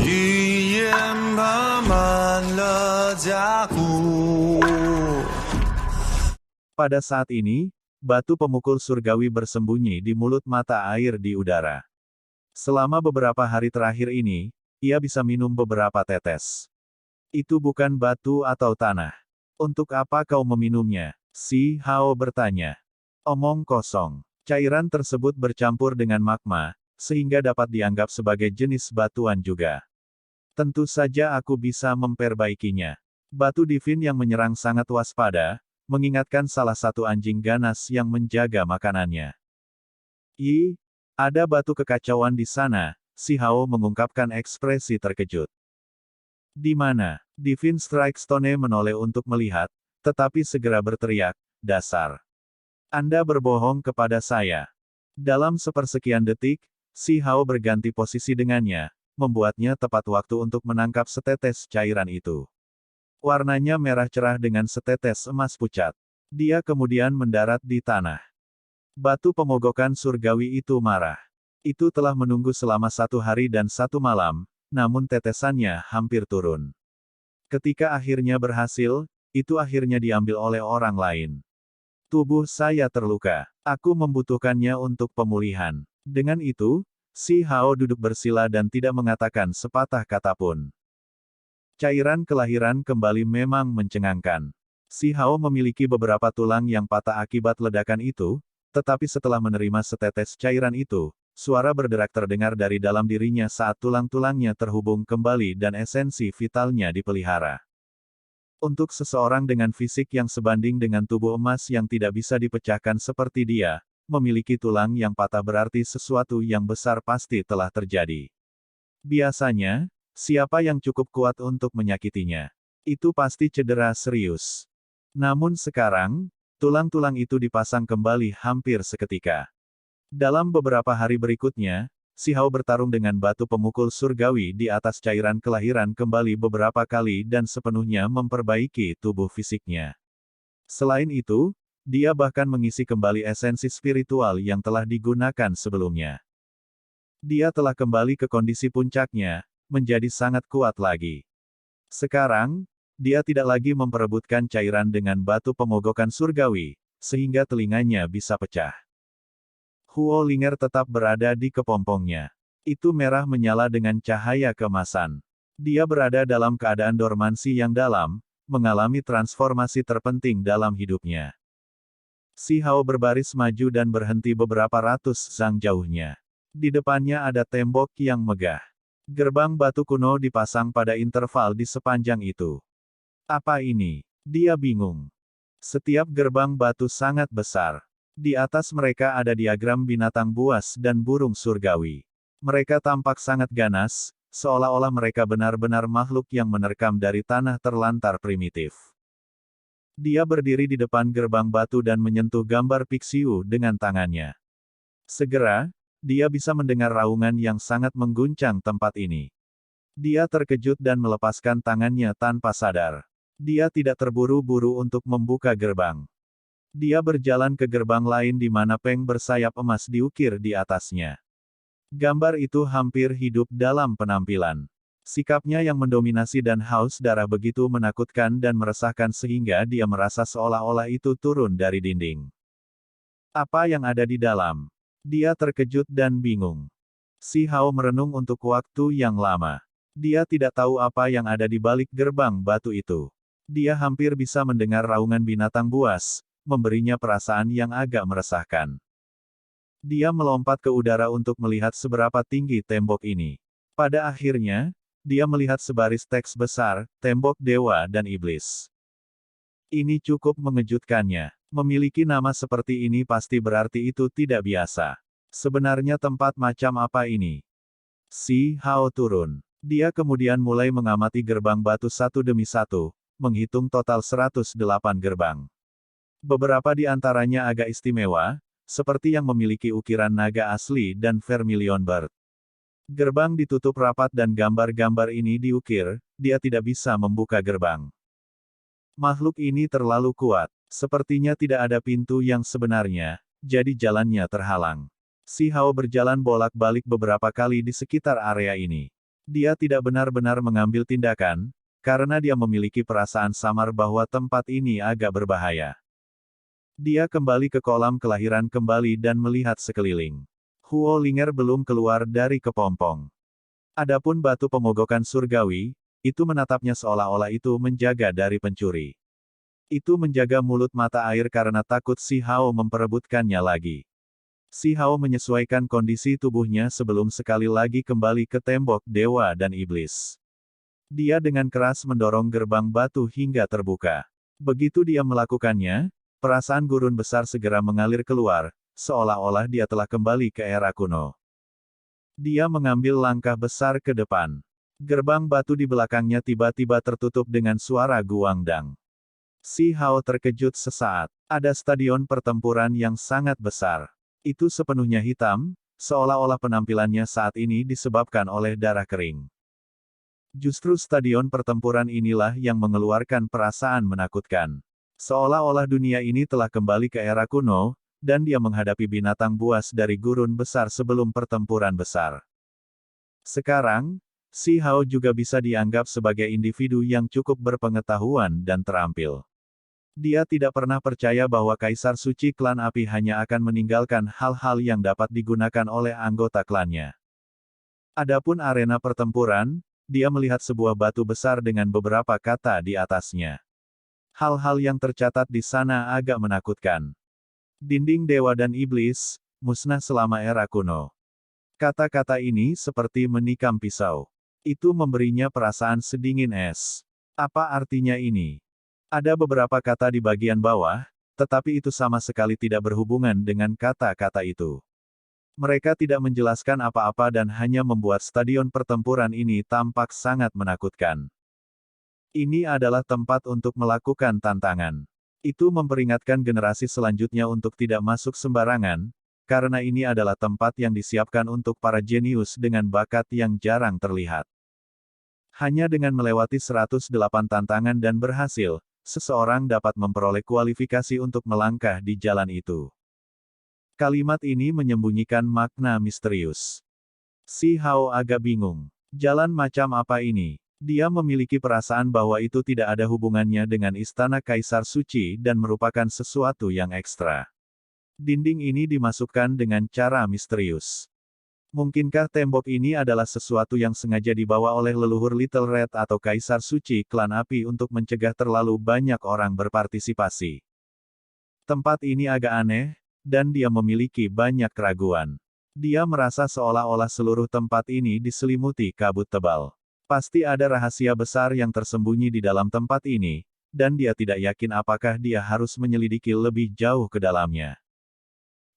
语言爬满了甲骨。Pada saat ini, batu pemukul surgawi bersembunyi di mulut mata air di udara. Selama beberapa hari terakhir ini, ia bisa minum beberapa tetes. Itu bukan batu atau tanah. Untuk apa kau meminumnya? Si Hao bertanya. Omong kosong. Cairan tersebut bercampur dengan magma, sehingga dapat dianggap sebagai jenis batuan juga. Tentu saja aku bisa memperbaikinya. Batu divin yang menyerang sangat waspada, mengingatkan salah satu anjing ganas yang menjaga makanannya. Ada batu kekacauan di sana, si Hao mengungkapkan ekspresi terkejut. Di mana? Divine Strike Stone menoleh untuk melihat, tetapi segera berteriak, dasar. Anda berbohong kepada saya. Dalam sepersekian detik, si Hao berganti posisi dengannya, membuatnya tepat waktu untuk menangkap setetes cairan itu. Warnanya merah cerah dengan setetes emas pucat. Dia kemudian mendarat di tanah. Batu pemogokan surgawi itu marah. Itu telah menunggu selama 1 hari dan 1 malam, namun tetesannya hampir turun. Ketika akhirnya berhasil, itu akhirnya diambil oleh orang lain. Tubuh saya terluka. Aku membutuhkannya untuk pemulihan. Dengan itu, si Hao duduk bersila dan tidak mengatakan sepatah kata pun. Cairan kelahiran kembali memang mencengangkan. Si Hao memiliki beberapa tulang yang patah akibat ledakan itu, tetapi setelah menerima setetes cairan itu, suara berderak terdengar dari dalam dirinya saat tulang-tulangnya terhubung kembali dan esensi vitalnya dipelihara. Untuk seseorang dengan fisik yang sebanding dengan tubuh emas yang tidak bisa dipecahkan seperti dia, memiliki tulang yang patah berarti sesuatu yang besar pasti telah terjadi. Biasanya, siapa yang cukup kuat untuk menyakitinya? Itu pasti cedera serius. Namun sekarang, tulang-tulang itu dipasang kembali hampir seketika. Dalam beberapa hari berikutnya, si Hao bertarung dengan batu pemukul surgawi di atas cairan kelahiran kembali beberapa kali dan sepenuhnya memperbaiki tubuh fisiknya. Selain itu, dia bahkan mengisi kembali esensi spiritual yang telah digunakan sebelumnya. Dia telah kembali ke kondisi puncaknya, menjadi sangat kuat lagi. Sekarang, dia tidak lagi memperebutkan cairan dengan batu pemogokan surgawi, sehingga telinganya bisa pecah. Huo Linger tetap berada di kepompongnya. Itu merah menyala dengan cahaya keemasan. Dia berada dalam keadaan dormansi yang dalam, mengalami transformasi terpenting dalam hidupnya. Si Hao berbaris maju dan berhenti beberapa ratus zang jauhnya. Di depannya ada tembok yang megah. Gerbang batu kuno dipasang pada interval di sepanjang itu. Apa ini? Dia bingung. Setiap gerbang batu sangat besar. Di atas mereka ada diagram binatang buas dan burung surgawi. Mereka tampak sangat ganas, seolah-olah mereka benar-benar makhluk yang menerkam dari tanah terlantar primitif. Dia berdiri di depan gerbang batu dan menyentuh gambar Pixiu dengan tangannya. Segera, dia bisa mendengar raungan yang sangat mengguncang tempat ini. Dia terkejut dan melepaskan tangannya tanpa sadar. Dia tidak terburu-buru untuk membuka gerbang. Dia berjalan ke gerbang lain di mana peng bersayap emas diukir di atasnya. Gambar itu hampir hidup dalam penampilan. Sikapnya yang mendominasi dan haus darah begitu menakutkan dan meresahkan sehingga dia merasa seolah-olah itu turun dari dinding. Apa yang ada di dalam? Dia terkejut dan bingung. Si Hao merenung untuk waktu yang lama. Dia tidak tahu apa yang ada di balik gerbang batu itu. Dia hampir bisa mendengar raungan binatang buas, memberinya perasaan yang agak meresahkan. Dia melompat ke udara untuk melihat seberapa tinggi tembok ini. Pada akhirnya, dia melihat sebaris teks besar, tembok dewa dan iblis. Ini cukup mengejutkannya. Memiliki nama seperti ini pasti berarti itu tidak biasa. Sebenarnya tempat macam apa ini? Si Hao turun. Dia kemudian mulai mengamati gerbang batu satu demi satu, menghitung total 108 gerbang. Beberapa di antaranya agak istimewa, seperti yang memiliki ukiran naga asli dan vermilion bird. Gerbang ditutup rapat dan gambar-gambar ini diukir, dia tidak bisa membuka gerbang. Makhluk ini terlalu kuat. Sepertinya tidak ada pintu yang sebenarnya, jadi jalannya terhalang. Si Hao berjalan bolak-balik beberapa kali di sekitar area ini. Dia tidak benar-benar mengambil tindakan, karena dia memiliki perasaan samar bahwa tempat ini agak berbahaya. Dia kembali ke kolam kelahiran kembali dan melihat sekeliling. Huo Linger belum keluar dari kepompong. Adapun batu pemogokan surgawi, itu menatapnya seolah-olah itu menjaga dari pencuri. Itu menjaga mulut mata air karena takut si Hao memperebutkannya lagi. Si Hao menyesuaikan kondisi tubuhnya sebelum sekali lagi kembali ke tembok dewa dan iblis. Dia dengan keras mendorong gerbang batu hingga terbuka. Begitu dia melakukannya, perasaan gurun besar segera mengalir keluar, seolah-olah dia telah kembali ke era kuno. Dia mengambil langkah besar ke depan. Gerbang batu di belakangnya tiba-tiba tertutup dengan suara guangdang. Si Hao terkejut sesaat. Ada stadion pertempuran yang sangat besar. Itu sepenuhnya hitam, seolah-olah penampilannya saat ini disebabkan oleh darah kering. Justru stadion pertempuran inilah yang mengeluarkan perasaan menakutkan. Seolah-olah dunia ini telah kembali ke era kuno, dan dia menghadapi binatang buas dari gurun besar sebelum pertempuran besar. Sekarang, si Hao juga bisa dianggap sebagai individu yang cukup berpengetahuan dan terampil. Dia tidak pernah percaya bahwa Kaisar Suci Klan Api hanya akan meninggalkan hal-hal yang dapat digunakan oleh anggota klannya. Adapun arena pertempuran, dia melihat sebuah batu besar dengan beberapa kata di atasnya. Hal-hal yang tercatat di sana agak menakutkan. Dinding dewa dan iblis, musnah selama era kuno. Kata-kata ini seperti menikam pisau. Itu memberinya perasaan sedingin es. Apa artinya ini? Ada beberapa kata di bagian bawah, tetapi itu sama sekali tidak berhubungan dengan kata-kata itu. Mereka tidak menjelaskan apa-apa dan hanya membuat stadion pertempuran ini tampak sangat menakutkan. Ini adalah tempat untuk melakukan tantangan. Itu memperingatkan generasi selanjutnya untuk tidak masuk sembarangan, karena ini adalah tempat yang disiapkan untuk para jenius dengan bakat yang jarang terlihat. Hanya dengan melewati 108 tantangan dan berhasil, seseorang dapat memperoleh kualifikasi untuk melangkah di jalan itu. Kalimat ini menyembunyikan makna misterius. Si Hao agak bingung. Jalan macam apa ini? Dia memiliki perasaan bahwa itu tidak ada hubungannya dengan Istana Kaisar Suci dan merupakan sesuatu yang ekstra. Dinding ini dimasukkan dengan cara misterius. Mungkinkah tembok ini adalah sesuatu yang sengaja dibawa oleh leluhur Little Red atau Kaisar Suci Klan Api untuk mencegah terlalu banyak orang berpartisipasi? Tempat ini agak aneh, dan dia memiliki banyak keraguan. Dia merasa seolah-olah seluruh tempat ini diselimuti kabut tebal. Pasti ada rahasia besar yang tersembunyi di dalam tempat ini, dan dia tidak yakin apakah dia harus menyelidiki lebih jauh ke dalamnya.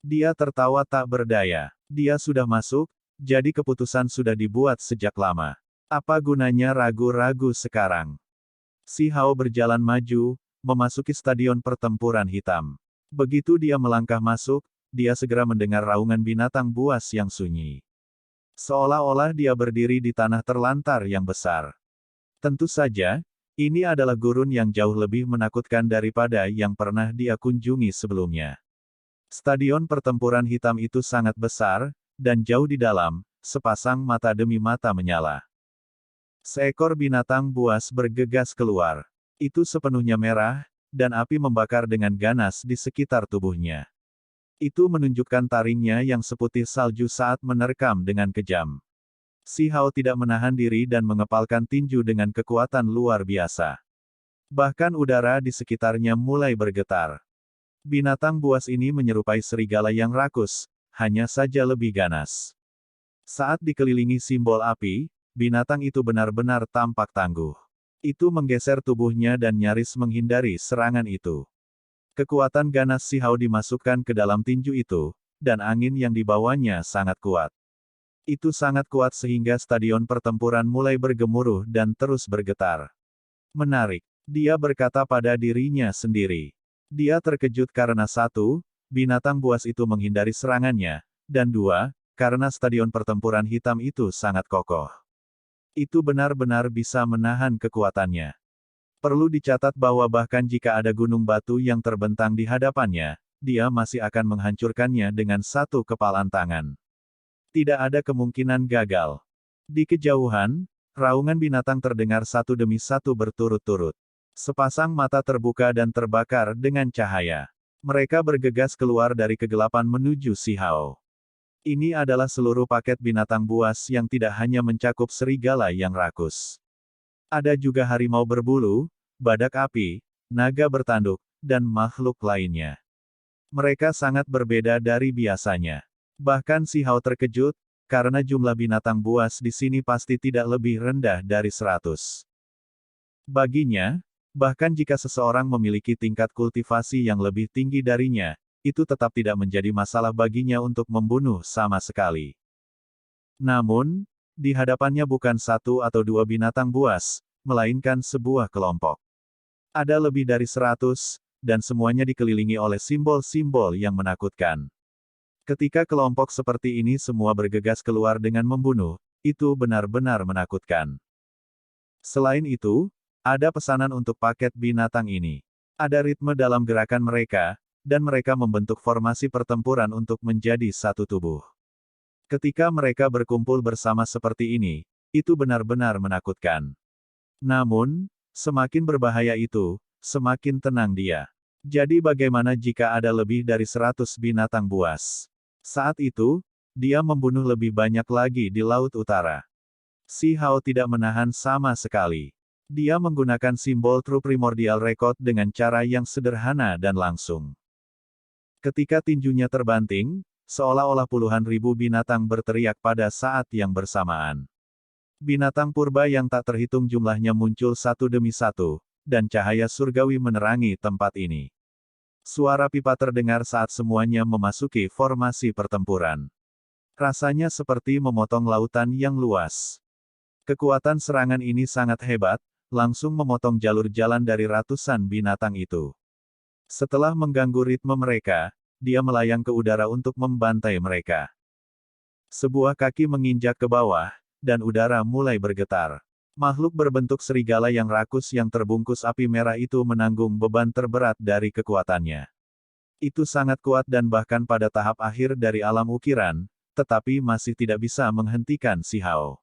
Dia tertawa tak berdaya. Dia sudah masuk, jadi keputusan sudah dibuat sejak lama. Apa gunanya ragu-ragu sekarang? Si Hao berjalan maju, memasuki stadion pertempuran hitam. Begitu dia melangkah masuk, dia segera mendengar raungan binatang buas yang sunyi. Seolah-olah dia berdiri di tanah terlantar yang besar. Tentu saja, ini adalah gurun yang jauh lebih menakutkan daripada yang pernah dia kunjungi sebelumnya. Stadion pertempuran hitam itu sangat besar, dan jauh di dalam, sepasang mata demi mata menyala. Seekor binatang buas bergegas keluar. Itu sepenuhnya merah, dan api membakar dengan ganas di sekitar tubuhnya. Itu menunjukkan taringnya yang seputih salju saat menerkam dengan kejam. Si Hao tidak menahan diri dan mengepalkan tinju dengan kekuatan luar biasa. Bahkan udara di sekitarnya mulai bergetar. Binatang buas ini menyerupai serigala yang rakus, hanya saja lebih ganas. Saat dikelilingi simbol api, binatang itu benar-benar tampak tangguh. Itu menggeser tubuhnya dan nyaris menghindari serangan itu. Kekuatan ganas si Hao dimasukkan ke dalam tinju itu, dan angin yang dibawanya sangat kuat. Itu sangat kuat sehingga stadion pertempuran mulai bergemuruh dan terus bergetar. Menarik, dia berkata pada dirinya sendiri. Dia terkejut karena satu, binatang buas itu menghindari serangannya, dan dua, karena stadion pertempuran hitam itu sangat kokoh. Itu benar-benar bisa menahan kekuatannya. Perlu dicatat bahwa bahkan jika ada gunung batu yang terbentang di hadapannya, dia masih akan menghancurkannya dengan satu kepalan tangan. Tidak ada kemungkinan gagal. Di kejauhan, raungan binatang terdengar satu demi satu berturut-turut. Sepasang mata terbuka dan terbakar dengan cahaya. Mereka bergegas keluar dari kegelapan menuju Si Hao. Ini adalah seluruh paket binatang buas yang tidak hanya mencakup serigala yang rakus. Ada juga harimau berbulu, badak api, naga bertanduk, dan makhluk lainnya. Mereka sangat berbeda dari biasanya. Bahkan Si Hao terkejut, karena jumlah binatang buas di sini pasti tidak lebih rendah dari 100. Baginya, bahkan jika seseorang memiliki tingkat kultivasi yang lebih tinggi darinya, itu tetap tidak menjadi masalah baginya untuk membunuh sama sekali. Namun, di hadapannya bukan satu atau dua binatang buas, melainkan sebuah kelompok. Ada lebih dari 100, dan semuanya dikelilingi oleh simbol-simbol yang menakutkan. Ketika kelompok seperti ini semua bergegas keluar dengan membunuh, itu benar-benar menakutkan. Selain itu, ada pesanan untuk paket binatang ini. Ada ritme dalam gerakan mereka, dan mereka membentuk formasi pertempuran untuk menjadi satu tubuh. Ketika mereka berkumpul bersama seperti ini, itu benar-benar menakutkan. Namun, semakin berbahaya itu, semakin tenang dia. Jadi bagaimana jika ada lebih dari 100 binatang buas? Saat itu, dia membunuh lebih banyak lagi di Laut Utara. Si Hao tidak menahan sama sekali. Dia menggunakan simbol True Primordial Record dengan cara yang sederhana dan langsung. Ketika tinjunya terbanting, seolah-olah puluhan ribu binatang berteriak pada saat yang bersamaan. Binatang purba yang tak terhitung jumlahnya muncul satu demi satu, dan cahaya surgawi menerangi tempat ini. Suara pipa terdengar saat semuanya memasuki formasi pertempuran. Rasanya seperti memotong lautan yang luas. Kekuatan serangan ini sangat hebat, langsung memotong jalur jalan dari ratusan binatang itu. Setelah mengganggu ritme mereka, dia melayang ke udara untuk membantai mereka. Sebuah kaki menginjak ke bawah, dan udara mulai bergetar. Makhluk berbentuk serigala yang rakus yang terbungkus api merah itu menanggung beban terberat dari kekuatannya. Itu sangat kuat dan bahkan pada tahap akhir dari alam ukiran, tetapi masih tidak bisa menghentikan Si Hao.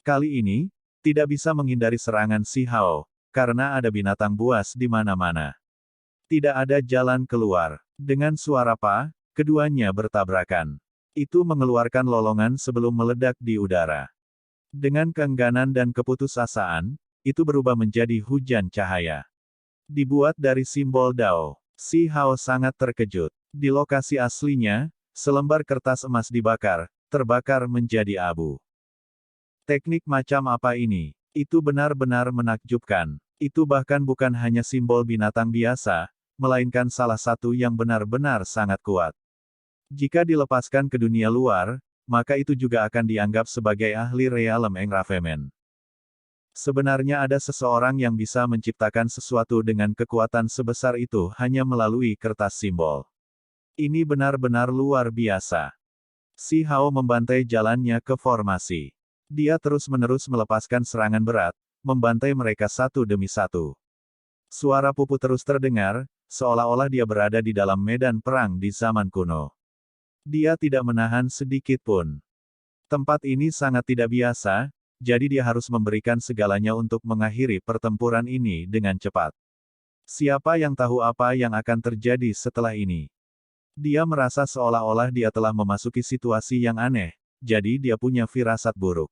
Kali ini, tidak bisa menghindari serangan Si Hao, karena ada binatang buas di mana-mana. Tidak ada jalan keluar. Dengan suara "pa", keduanya bertabrakan. Itu mengeluarkan lolongan sebelum meledak di udara. Dengan keengganan dan keputusasaan, itu berubah menjadi hujan cahaya. Dibuat dari simbol Dao, Si Hao sangat terkejut. Di lokasi aslinya, selembar kertas emas dibakar, terbakar menjadi abu. Teknik macam apa ini? Itu benar-benar menakjubkan. Itu bahkan bukan hanya simbol binatang biasa, melainkan salah satu yang benar-benar sangat kuat. Jika dilepaskan ke dunia luar, maka itu juga akan dianggap sebagai ahli realem engravemen. Sebenarnya ada seseorang yang bisa menciptakan sesuatu dengan kekuatan sebesar itu hanya melalui kertas simbol. Ini benar-benar luar biasa. Si Hao membantai jalannya ke formasi. Dia terus-menerus melepaskan serangan berat, membantai mereka satu demi satu. Suara pupu terus terdengar, seolah-olah dia berada di dalam medan perang di zaman kuno. Dia tidak menahan sedikit pun. Tempat ini sangat tidak biasa, jadi dia harus memberikan segalanya untuk mengakhiri pertempuran ini dengan cepat. Siapa yang tahu apa yang akan terjadi setelah ini? Dia merasa seolah-olah dia telah memasuki situasi yang aneh, jadi dia punya firasat buruk.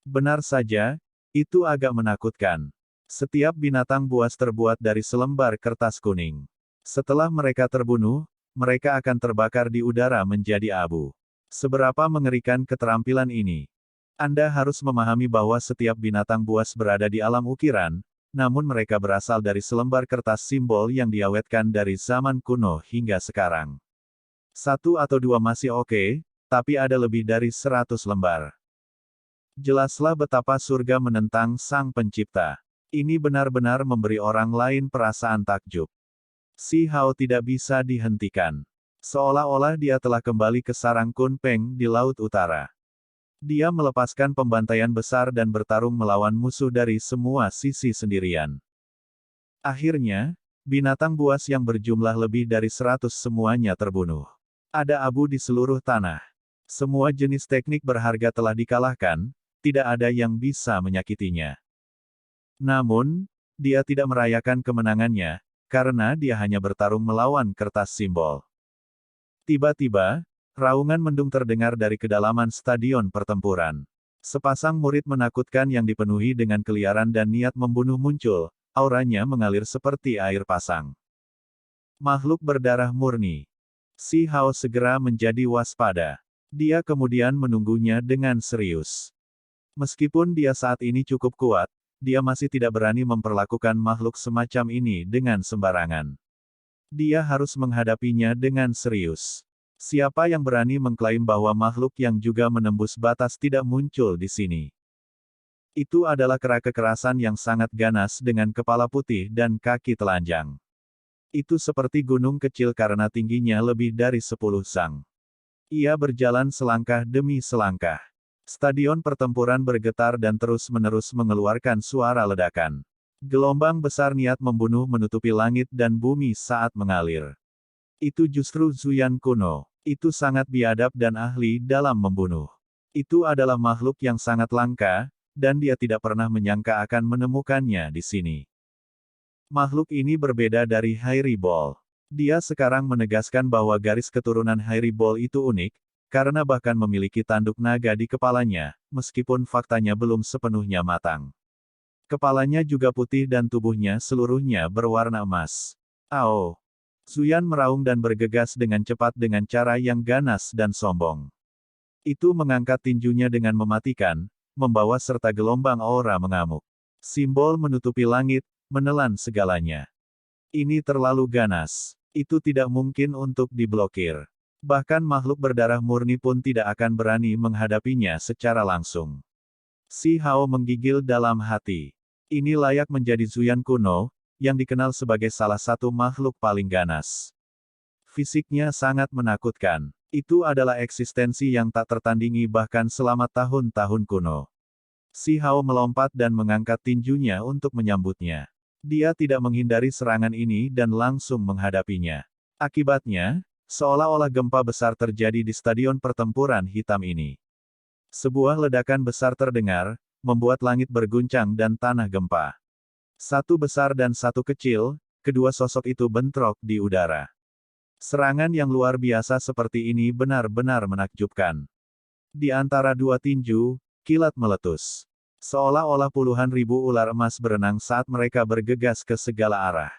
Benar saja, itu agak menakutkan. Setiap binatang buas terbuat dari selembar kertas kuning. Setelah mereka terbunuh, mereka akan terbakar di udara menjadi abu. Seberapa mengerikan keterampilan ini? Anda harus memahami bahwa setiap binatang buas berada di alam ukiran, namun mereka berasal dari selembar kertas simbol yang diawetkan dari zaman kuno hingga sekarang. Satu atau dua masih oke, tapi ada lebih dari 100 lembar. Jelaslah betapa surga menentang Sang Pencipta. Ini benar-benar memberi orang lain perasaan takjub. Si Hao tidak bisa dihentikan. Seolah-olah dia telah kembali ke sarang Kunpeng di Laut Utara. Dia melepaskan pembantaian besar dan bertarung melawan musuh dari semua sisi sendirian. Akhirnya, binatang buas yang berjumlah lebih dari 100 semuanya terbunuh. Ada abu di seluruh tanah. Semua jenis teknik berharga telah dikalahkan, tidak ada yang bisa menyakitinya. Namun, dia tidak merayakan kemenangannya, karena dia hanya bertarung melawan kertas simbol. Tiba-tiba, raungan mendung terdengar dari kedalaman stadion pertempuran. Sepasang murid menakutkan yang dipenuhi dengan keliaran dan niat membunuh muncul, auranya mengalir seperti air pasang. Makhluk berdarah murni. Si Hao segera menjadi waspada. Dia kemudian menunggunya dengan serius. Meskipun dia saat ini cukup kuat, dia masih tidak berani memperlakukan makhluk semacam ini dengan sembarangan. Dia harus menghadapinya dengan serius. Siapa yang berani mengklaim bahwa makhluk yang juga menembus batas tidak muncul di sini? Itu adalah kera kekerasan yang sangat ganas dengan kepala putih dan kaki telanjang. Itu seperti gunung kecil karena tingginya lebih dari 10 sang. Ia berjalan selangkah demi selangkah. Stadion pertempuran bergetar dan terus-menerus mengeluarkan suara ledakan. Gelombang besar niat membunuh menutupi langit dan bumi saat mengalir. Itu justru Zuyan kuno. Itu sangat biadab dan ahli dalam membunuh. Itu adalah makhluk yang sangat langka, dan dia tidak pernah menyangka akan menemukannya di sini. Makhluk ini berbeda dari Hairibol. Dia sekarang menegaskan bahwa garis keturunan Hairibol itu unik, karena bahkan memiliki tanduk naga di kepalanya, meskipun faktanya belum sepenuhnya matang. Kepalanya juga putih dan tubuhnya seluruhnya berwarna emas. Ao! Zuyan meraung dan bergegas dengan cepat dengan cara yang ganas dan sombong. Itu mengangkat tinjunya dengan mematikan, membawa serta gelombang aura mengamuk. Simbol menutupi langit, menelan segalanya. Ini terlalu ganas. Itu tidak mungkin untuk diblokir. Bahkan makhluk berdarah murni pun tidak akan berani menghadapinya secara langsung. Si Hao menggigil dalam hati. Ini layak menjadi Zuyan kuno, yang dikenal sebagai salah satu makhluk paling ganas. Fisiknya sangat menakutkan. Itu adalah eksistensi yang tak tertandingi bahkan selama tahun-tahun kuno. Si Hao melompat dan mengangkat tinjunya untuk menyambutnya. Dia tidak menghindari serangan ini dan langsung menghadapinya. Akibatnya, seolah-olah gempa besar terjadi di stadion pertempuran hitam ini. Sebuah ledakan besar terdengar, membuat langit berguncang dan tanah gempa. Satu besar dan satu kecil, kedua sosok itu bentrok di udara. Serangan yang luar biasa seperti ini benar-benar menakjubkan. Di antara dua tinju, kilat meletus. Seolah-olah puluhan ribu ular emas berenang saat mereka bergegas ke segala arah.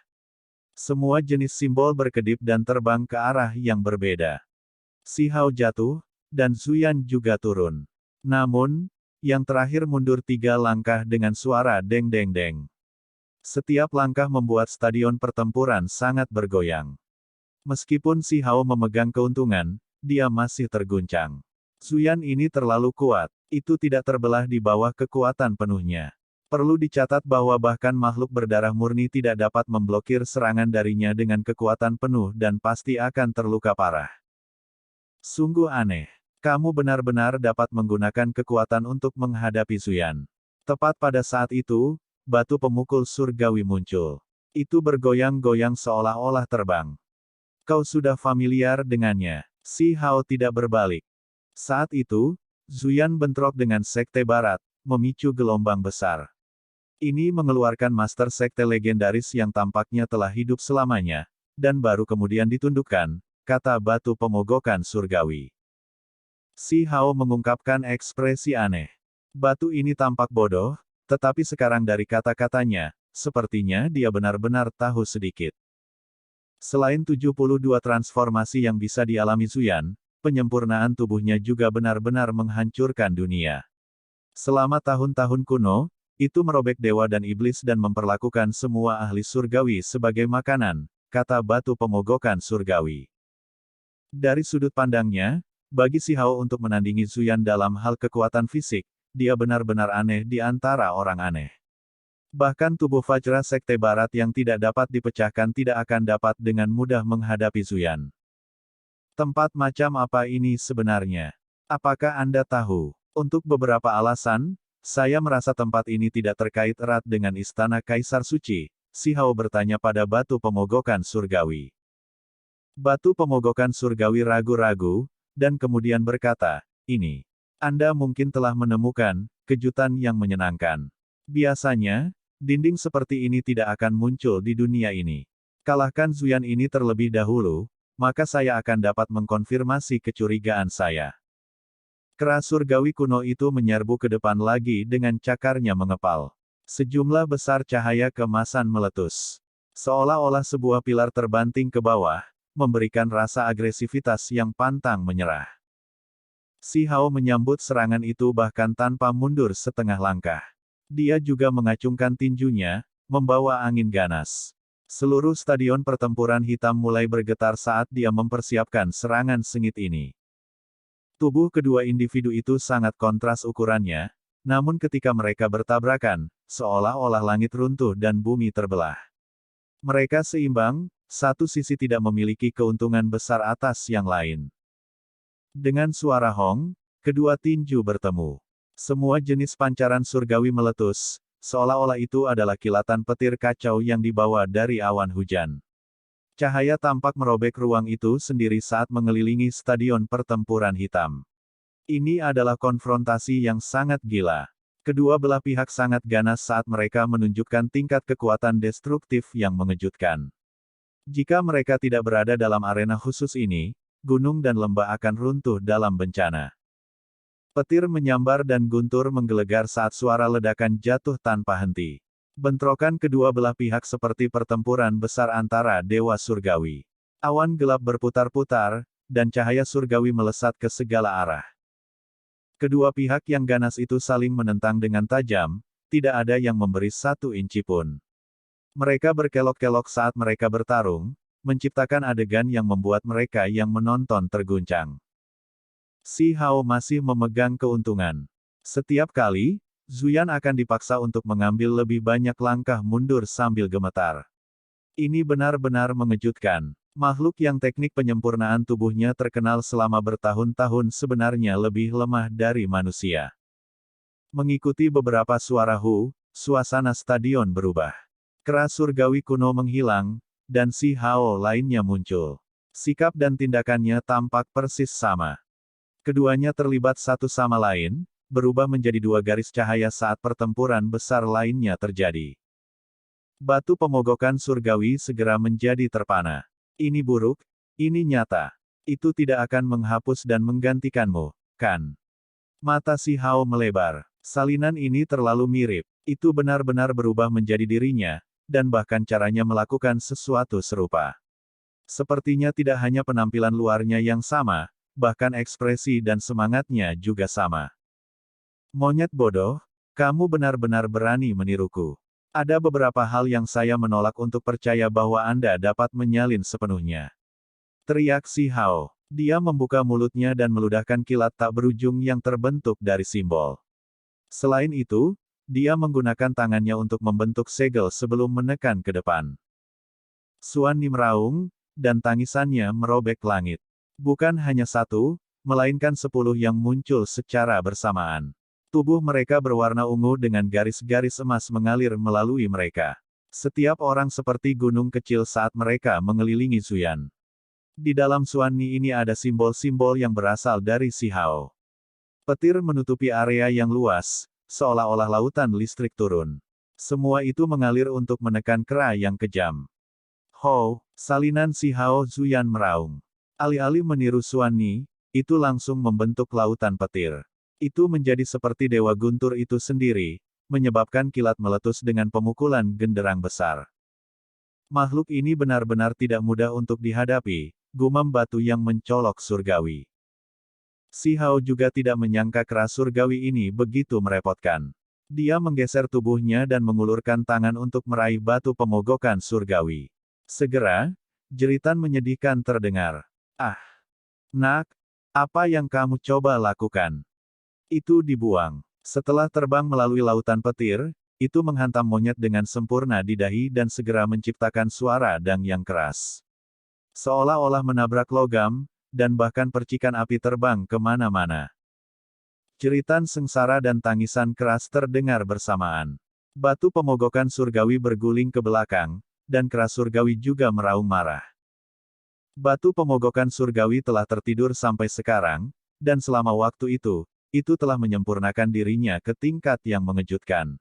Semua jenis simbol berkedip dan terbang ke arah yang berbeda. Si Hao jatuh, dan Zuyan juga turun. Namun, yang terakhir mundur 3 langkah dengan suara deng-deng-deng. Setiap langkah membuat stadion pertempuran sangat bergoyang. Meskipun si Hao memegang keuntungan, dia masih terguncang. Zuyan ini terlalu kuat. Itu tidak terbelah di bawah kekuatan penuhnya. Perlu dicatat bahwa bahkan makhluk berdarah murni tidak dapat memblokir serangan darinya dengan kekuatan penuh dan pasti akan terluka parah. Sungguh aneh. Kamu benar-benar dapat menggunakan kekuatan untuk menghadapi Zuyan. Tepat pada saat itu, batu pemukul surgawi muncul. Itu bergoyang-goyang seolah-olah terbang. Kau sudah familiar dengannya. Si Hao tidak berbalik. Saat itu, Zuyan bentrok dengan Sekte Barat, memicu gelombang besar. Ini mengeluarkan Master Sekte legendaris yang tampaknya telah hidup selamanya, dan baru kemudian ditundukkan, kata batu pemogokan surgawi. Si Hao mengungkapkan ekspresi aneh. Batu ini tampak bodoh, tetapi sekarang dari kata-katanya, sepertinya dia benar-benar tahu sedikit. Selain 72 transformasi yang bisa dialami Zuyan, penyempurnaan tubuhnya juga benar-benar menghancurkan dunia. Selama tahun-tahun kuno, itu merobek dewa dan iblis dan memperlakukan semua ahli surgawi sebagai makanan, kata batu pemogokan surgawi. Dari sudut pandangnya, bagi si Hao untuk menandingi Zuyan dalam hal kekuatan fisik, dia benar-benar aneh di antara orang aneh. Bahkan tubuh Vajra Sekte Barat yang tidak dapat dipecahkan tidak akan dapat dengan mudah menghadapi Zuyan. Tempat macam apa ini sebenarnya? Apakah Anda tahu? Untuk beberapa alasan, saya merasa tempat ini tidak terkait erat dengan Istana Kaisar Suci, si Hao bertanya pada batu pemogokan surgawi. Batu pemogokan surgawi ragu-ragu, dan kemudian berkata, ini. Anda mungkin telah menemukan kejutan yang menyenangkan. Biasanya, dinding seperti ini tidak akan muncul di dunia ini. Kalahkan Zuyan ini terlebih dahulu, maka saya akan dapat mengkonfirmasi kecurigaan saya. Kera surgawi kuno itu menyerbu ke depan lagi dengan cakarnya mengepal. Sejumlah besar cahaya kemasan meletus. Seolah-olah sebuah pilar terbanting ke bawah, memberikan rasa agresivitas yang pantang menyerah. Si Hao menyambut serangan itu bahkan tanpa mundur setengah langkah. Dia juga mengacungkan tinjunya, membawa angin ganas. Seluruh stadion pertempuran hitam mulai bergetar saat dia mempersiapkan serangan sengit ini. Tubuh kedua individu itu sangat kontras ukurannya, namun ketika mereka bertabrakan, seolah-olah langit runtuh dan bumi terbelah. Mereka seimbang, satu sisi tidak memiliki keuntungan besar atas yang lain. Dengan suara hong, kedua tinju bertemu. Semua jenis pancaran surgawi meletus, seolah-olah itu adalah kilatan petir kacau yang dibawa dari awan hujan. Cahaya tampak merobek ruang itu sendiri saat mengelilingi stadion pertempuran hitam. Ini adalah konfrontasi yang sangat gila. Kedua belah pihak sangat ganas saat mereka menunjukkan tingkat kekuatan destruktif yang mengejutkan. Jika mereka tidak berada dalam arena khusus ini, gunung dan lembah akan runtuh dalam bencana. Petir menyambar dan guntur menggelegar saat suara ledakan jatuh tanpa henti. Bentrokan kedua belah pihak seperti pertempuran besar antara dewa surgawi. Awan gelap berputar-putar, dan cahaya surgawi melesat ke segala arah. Kedua pihak yang ganas itu saling menentang dengan tajam, tidak ada yang memberi 1 inci pun. Mereka berkelok-kelok saat mereka bertarung, menciptakan adegan yang membuat mereka yang menonton terguncang. Si Hao masih memegang keuntungan. Setiap kali, Zuyan akan dipaksa untuk mengambil lebih banyak langkah mundur sambil gemetar. Ini benar-benar mengejutkan. Makhluk yang teknik penyempurnaan tubuhnya terkenal selama bertahun-tahun sebenarnya lebih lemah dari manusia. Mengikuti beberapa suara hu, suasana stadion berubah. Kera surgawi kuno menghilang, dan si Hao lainnya muncul. Sikap dan tindakannya tampak persis sama. Keduanya terlibat satu sama lain, berubah menjadi 2 garis cahaya saat pertempuran besar lainnya terjadi. Batu pemogokan surgawi segera menjadi terpana. Ini buruk, ini nyata. Itu tidak akan menghapus dan menggantikanmu, kan? Mata si Hao melebar. Salinan ini terlalu mirip. Itu benar-benar berubah menjadi dirinya, dan bahkan caranya melakukan sesuatu serupa. Sepertinya tidak hanya penampilan luarnya yang sama, bahkan ekspresi dan semangatnya juga sama. Monyet bodoh, kamu benar-benar berani meniruku. Ada beberapa hal yang saya menolak untuk percaya bahwa Anda dapat menyalin sepenuhnya. Teriak si Hao. Dia membuka mulutnya dan meludahkan kilat tak berujung yang terbentuk dari simbol. Selain itu, dia menggunakan tangannya untuk membentuk segel sebelum menekan ke depan. Xuan Ni meraung, dan tangisannya merobek langit. Bukan hanya 1, melainkan 10 yang muncul secara bersamaan. Tubuh mereka berwarna ungu dengan garis-garis emas mengalir melalui mereka. Setiap orang seperti gunung kecil saat mereka mengelilingi Zuyan. Di dalam Xuan Ni ini ada simbol-simbol yang berasal dari si Hao. Petir menutupi area yang luas, seolah-olah lautan listrik turun. Semua itu mengalir untuk menekan kera yang kejam. Ho, salinan si Hao Zuyan meraung. Alih-alih meniru Xuan Ni, itu langsung membentuk lautan petir. Itu menjadi seperti dewa guntur itu sendiri, menyebabkan kilat meletus dengan pemukulan genderang besar. Makhluk ini benar-benar tidak mudah untuk dihadapi, gumam batu yang mencolok surgawi. Si Hao juga tidak menyangka kera surgawi ini begitu merepotkan. Dia menggeser tubuhnya dan mengulurkan tangan untuk meraih batu pemogokan surgawi. Segera, jeritan menyedihkan terdengar. Ah! Nak, apa yang kamu coba lakukan? Itu dibuang. Setelah terbang melalui lautan petir, itu menghantam monyet dengan sempurna di dahi dan segera menciptakan suara dang yang keras. Seolah-olah menabrak logam, dan bahkan percikan api terbang kemana-mana. Jeritan sengsara dan tangisan keras terdengar bersamaan. Batu pemogokan surgawi berguling ke belakang, dan kera surgawi juga meraung marah. Batu pemogokan surgawi telah tertidur sampai sekarang, dan selama waktu itu telah menyempurnakan dirinya ke tingkat yang mengejutkan.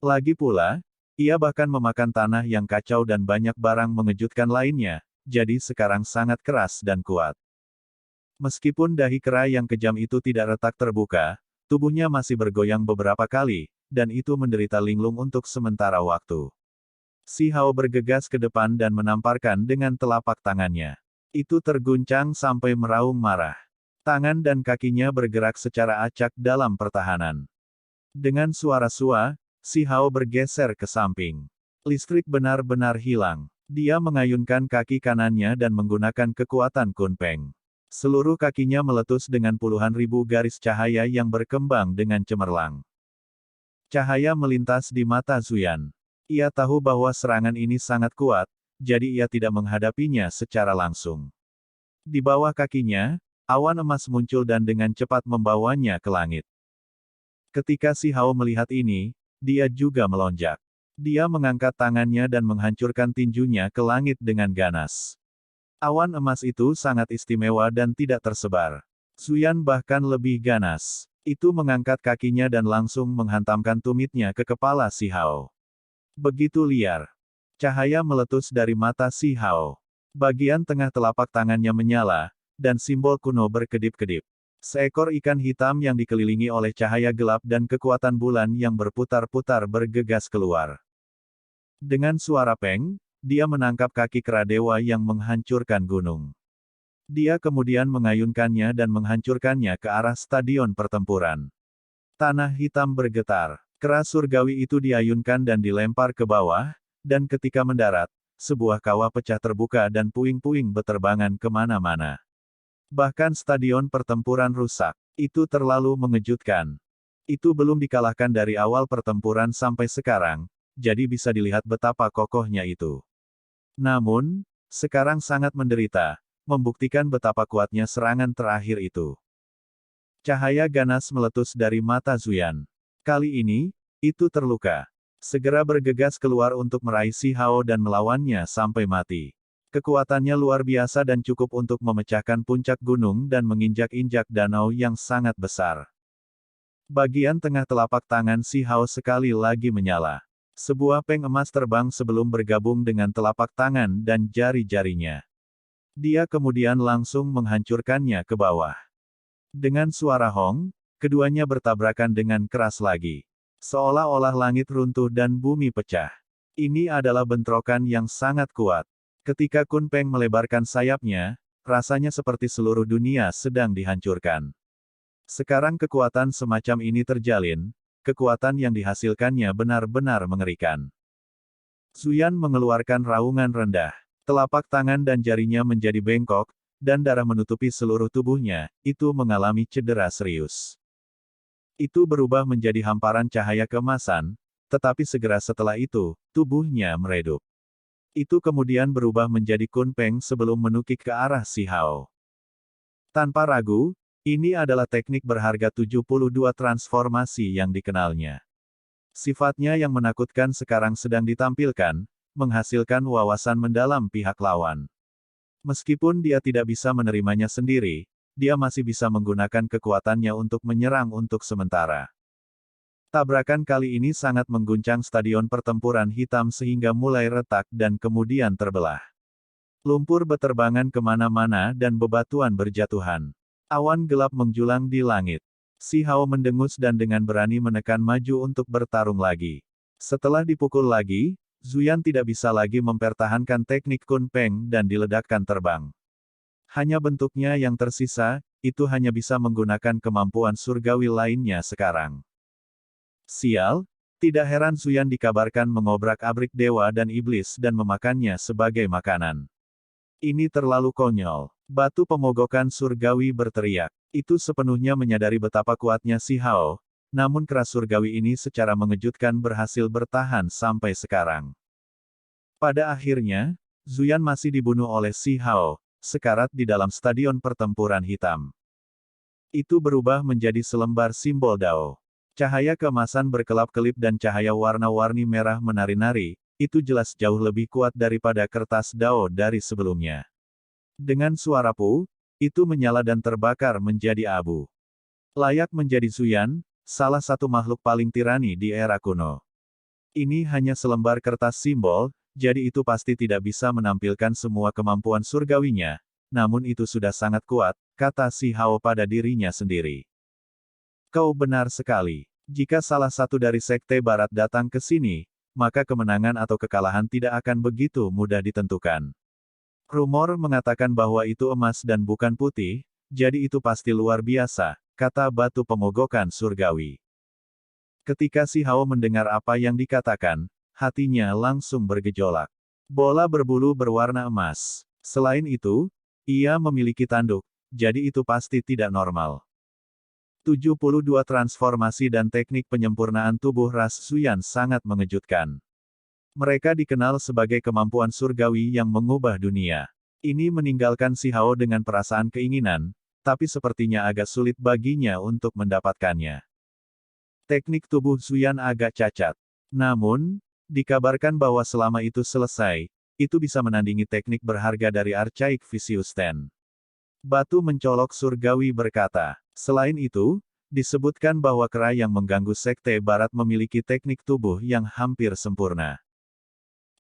Lagi pula, ia bahkan memakan tanah yang kacau dan banyak barang mengejutkan lainnya, jadi sekarang sangat keras dan kuat. Meskipun dahi kera yang kejam itu tidak retak terbuka, tubuhnya masih bergoyang beberapa kali, dan itu menderita linglung untuk sementara waktu. Si Hao bergegas ke depan dan menamparkan dengan telapak tangannya. Itu terguncang sampai meraung marah. Tangan dan kakinya bergerak secara acak dalam pertahanan. Dengan suara sua, si Hao bergeser ke samping. Listrik benar-benar hilang. Dia mengayunkan kaki kanannya dan menggunakan kekuatan Kunpeng. Seluruh kakinya meletus dengan puluhan ribu garis cahaya yang berkembang dengan cemerlang. Cahaya melintas di mata Zuyan. Ia tahu bahwa serangan ini sangat kuat, jadi ia tidak menghadapinya secara langsung. Di bawah kakinya, awan emas muncul dan dengan cepat membawanya ke langit. Ketika si Hao melihat ini, dia juga melonjak. Dia mengangkat tangannya dan menghancurkan tinjunya ke langit dengan ganas. Awan emas itu sangat istimewa dan tidak tersebar. Zuyan bahkan lebih ganas. Itu mengangkat kakinya dan langsung menghantamkan tumitnya ke kepala si Hao. Begitu liar. Cahaya meletus dari mata si Hao. Bagian tengah telapak tangannya menyala, dan simbol kuno berkedip-kedip. Seekor ikan hitam yang dikelilingi oleh cahaya gelap dan kekuatan bulan yang berputar-putar bergegas keluar. Dengan suara peng, dia menangkap kaki kera dewa yang menghancurkan gunung. Dia kemudian mengayunkannya dan menghancurkannya ke arah stadion pertempuran. Tanah hitam bergetar. Kera surgawi itu diayunkan dan dilempar ke bawah, dan ketika mendarat, sebuah kawah pecah terbuka dan puing-puing beterbangan kemana-mana. Bahkan stadion pertempuran rusak. Itu terlalu mengejutkan. Itu belum dikalahkan dari awal pertempuran sampai sekarang, jadi bisa dilihat betapa kokohnya itu. Namun, sekarang sangat menderita, membuktikan betapa kuatnya serangan terakhir itu. Cahaya ganas meletus dari mata Zuyan. Kali ini, itu terluka. Segera bergegas keluar untuk meraih si Hao dan melawannya sampai mati. Kekuatannya luar biasa dan cukup untuk memecahkan puncak gunung dan menginjak-injak danau yang sangat besar. Bagian tengah telapak tangan si Hao sekali lagi menyala. Sebuah peng emas terbang sebelum bergabung dengan telapak tangan dan jari-jarinya. Dia kemudian langsung menghancurkannya ke bawah. Dengan suara hong, keduanya bertabrakan dengan keras lagi. Seolah-olah langit runtuh dan bumi pecah. Ini adalah bentrokan yang sangat kuat. Ketika Kunpeng melebarkan sayapnya, rasanya seperti seluruh dunia sedang dihancurkan. Sekarang kekuatan semacam ini terjalin, kekuatan yang dihasilkannya benar-benar mengerikan. Zuyan mengeluarkan raungan rendah. Telapak tangan dan jarinya menjadi bengkok, dan darah menutupi seluruh tubuhnya, itu mengalami cedera serius. Itu berubah menjadi hamparan cahaya keemasan, tetapi segera setelah itu, tubuhnya meredup. Itu kemudian berubah menjadi Kunpeng sebelum menukik ke arah si Hao. Tanpa ragu, ini adalah teknik berharga 72 transformasi yang dikenalnya. Sifatnya yang menakutkan sekarang sedang ditampilkan, menghasilkan wawasan mendalam pihak lawan. Meskipun dia tidak bisa menerimanya sendiri, dia masih bisa menggunakan kekuatannya untuk menyerang untuk sementara. Tabrakan kali ini sangat mengguncang stadion pertempuran hitam sehingga mulai retak dan kemudian terbelah. Lumpur beterbangan kemana-mana dan bebatuan berjatuhan. Awan gelap menjulang di langit. Si Hao mendengus dan dengan berani menekan maju untuk bertarung lagi. Setelah dipukul lagi, Zuyan tidak bisa lagi mempertahankan teknik Kunpeng dan diledakkan terbang. Hanya bentuknya yang tersisa, itu hanya bisa menggunakan kemampuan surgawi lainnya sekarang. Sial, tidak heran Zuyan dikabarkan mengobrak-abrik dewa dan iblis dan memakannya sebagai makanan. Ini terlalu konyol. Batu pemogokan surgawi berteriak. Itu sepenuhnya menyadari betapa kuatnya si Hao, namun keras surgawi ini secara mengejutkan berhasil bertahan sampai sekarang. Pada akhirnya, Zuyan masih dibunuh oleh si Hao, sekarat di dalam stadion pertempuran hitam. Itu berubah menjadi selembar simbol Dao. Cahaya keemasan berkelap-kelip dan cahaya warna-warni merah menari-nari, itu jelas jauh lebih kuat daripada kertas Dao dari sebelumnya. Dengan suara pu, itu menyala dan terbakar menjadi abu. Layak menjadi Zuyan, salah satu makhluk paling tirani di era kuno. Ini hanya selembar kertas simbol, jadi itu pasti tidak bisa menampilkan semua kemampuan surgawinya, namun itu sudah sangat kuat, kata si Hao pada dirinya sendiri. Kau benar sekali. Jika salah satu dari Sekte Barat datang ke sini, maka kemenangan atau kekalahan tidak akan begitu mudah ditentukan. Rumor mengatakan bahwa itu emas dan bukan putih, jadi itu pasti luar biasa, kata batu pemogokan surgawi. Ketika si Hao mendengar apa yang dikatakan, hatinya langsung bergejolak. Bola berbulu berwarna emas. Selain itu, ia memiliki tanduk, jadi itu pasti tidak normal. 72 transformasi dan teknik penyempurnaan tubuh ras Zuyan sangat mengejutkan. Mereka dikenal sebagai kemampuan surgawi yang mengubah dunia. Ini meninggalkan si Hao dengan perasaan keinginan, tapi sepertinya agak sulit baginya untuk mendapatkannya. Teknik tubuh Zuyan agak cacat. Namun, dikabarkan bahwa selama itu selesai, itu bisa menandingi teknik berharga dari Archaic Vicious Ten. Batu mencolok surgawi berkata, selain itu, disebutkan bahwa kera yang mengganggu Sekte Barat memiliki teknik tubuh yang hampir sempurna.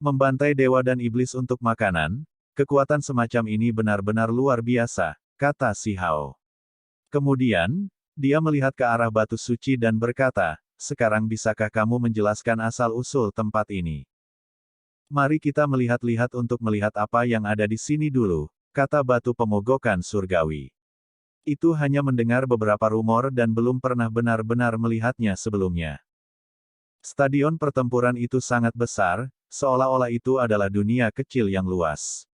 Membantai dewa dan iblis untuk makanan, kekuatan semacam ini benar-benar luar biasa, kata si Hao. Kemudian, dia melihat ke arah batu suci dan berkata, sekarang bisakah kamu menjelaskan asal-usul tempat ini? Mari kita melihat-lihat untuk melihat apa yang ada di sini dulu, kata batu pemogokan surgawi. Itu hanya mendengar beberapa rumor dan belum pernah benar-benar melihatnya sebelumnya. Stadion pertempuran itu sangat besar, seolah-olah itu adalah dunia kecil yang luas.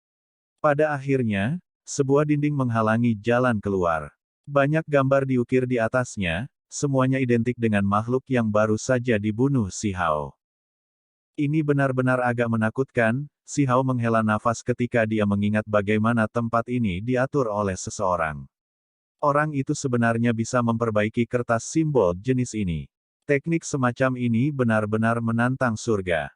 Pada akhirnya, sebuah dinding menghalangi jalan keluar. Banyak gambar diukir di atasnya, semuanya identik dengan makhluk yang baru saja dibunuh si Hao. Ini benar-benar agak menakutkan, si Hao menghela nafas ketika dia mengingat bagaimana tempat ini diatur oleh seseorang. Orang itu sebenarnya bisa memperbaiki kertas simbol jenis ini. Teknik semacam ini benar-benar menantang surga.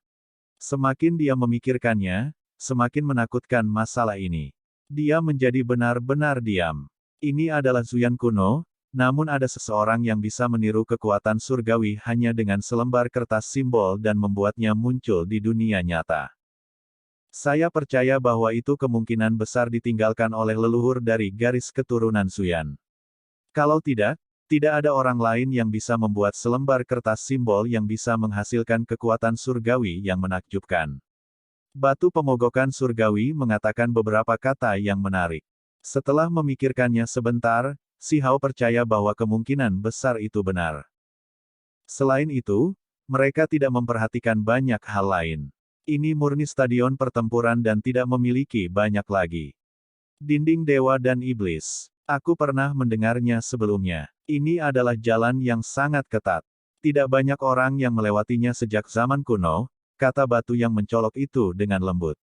Semakin dia memikirkannya, semakin menakutkan masalah ini. Dia menjadi benar-benar diam. Ini adalah Zuyan kuno, namun ada seseorang yang bisa meniru kekuatan surgawi hanya dengan selembar kertas simbol dan membuatnya muncul di dunia nyata. Saya percaya bahwa itu kemungkinan besar ditinggalkan oleh leluhur dari garis keturunan Zuyan. Kalau tidak, tidak ada orang lain yang bisa membuat selembar kertas simbol yang bisa menghasilkan kekuatan surgawi yang menakjubkan. Batu pemogokan surgawi mengatakan beberapa kata yang menarik. Setelah memikirkannya sebentar, si Hao percaya bahwa kemungkinan besar itu benar. Selain itu, mereka tidak memperhatikan banyak hal lain. Ini murni stadion pertempuran dan tidak memiliki banyak lagi. Dinding dewa dan iblis. Aku pernah mendengarnya sebelumnya. Ini adalah jalan yang sangat ketat. Tidak banyak orang yang melewatinya sejak zaman kuno, kata batu yang mencolok itu dengan lembut.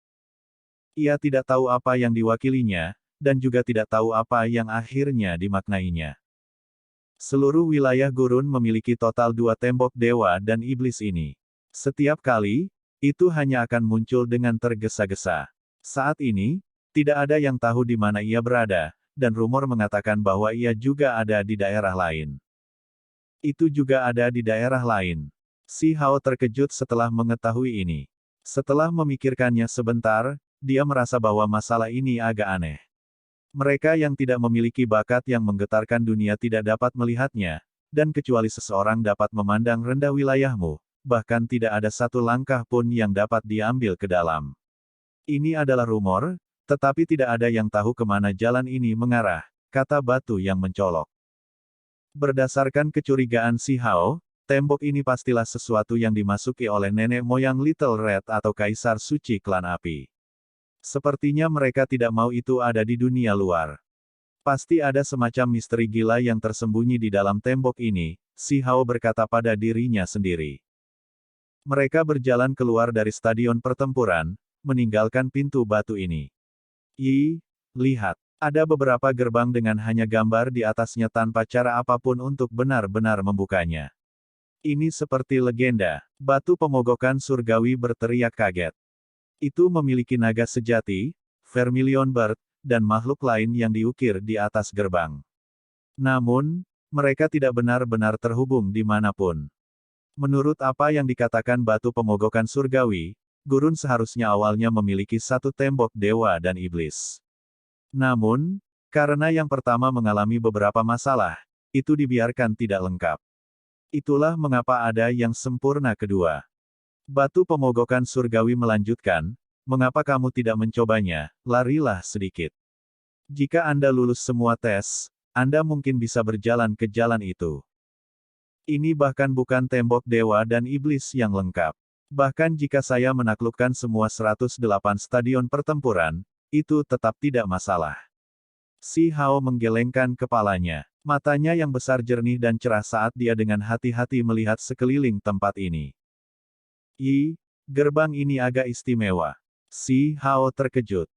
Ia tidak tahu apa yang diwakilinya, dan juga tidak tahu apa yang akhirnya dimaknainya. Seluruh wilayah gurun memiliki total 2 tembok dewa dan iblis ini. Setiap kali, itu hanya akan muncul dengan tergesa-gesa. Saat ini, tidak ada yang tahu di mana ia berada, dan rumor mengatakan bahwa ia juga ada di daerah lain. Itu juga ada di daerah lain. Si Hao terkejut setelah mengetahui ini. Setelah memikirkannya sebentar, dia merasa bahwa masalah ini agak aneh. Mereka yang tidak memiliki bakat yang menggetarkan dunia tidak dapat melihatnya, dan kecuali seseorang dapat memandang rendah wilayahmu, bahkan tidak ada satu langkah pun yang dapat diambil ke dalam. Ini adalah rumor, tetapi tidak ada yang tahu kemana jalan ini mengarah, kata batu yang mencolok. Berdasarkan kecurigaan si Hao, tembok ini pastilah sesuatu yang dimasuki oleh nenek moyang Little Red atau Kaisar Suci Klan Api. Sepertinya mereka tidak mau itu ada di dunia luar. Pasti ada semacam misteri gila yang tersembunyi di dalam tembok ini, si Hao berkata pada dirinya sendiri. Mereka berjalan keluar dari stadion pertempuran, meninggalkan pintu batu ini. Lihat. Ada beberapa gerbang dengan hanya gambar di atasnya tanpa cara apapun untuk benar-benar membukanya. Ini seperti legenda. Batu pemogokan surgawi berteriak kaget. Itu memiliki naga sejati, Vermilion Bird, dan makhluk lain yang diukir di atas gerbang. Namun, mereka tidak benar-benar terhubung dimanapun. Menurut apa yang dikatakan batu pemogokan surgawi, gurun seharusnya awalnya memiliki satu tembok dewa dan iblis. Namun, karena yang pertama mengalami beberapa masalah, itu dibiarkan tidak lengkap. Itulah mengapa ada yang sempurna kedua. Batu pemogokan surgawi melanjutkan, mengapa kamu tidak mencobanya, larilah sedikit. Jika Anda lulus semua tes, Anda mungkin bisa berjalan ke jalan itu. Ini bahkan bukan tembok dewa dan iblis yang lengkap. Bahkan jika saya menaklukkan semua 108 stadion pertempuran, itu tetap tidak masalah. Si Hao menggelengkan kepalanya. Matanya yang besar jernih dan cerah saat dia dengan hati-hati melihat sekeliling tempat ini. Gerbang ini agak istimewa. Si Hao terkejut.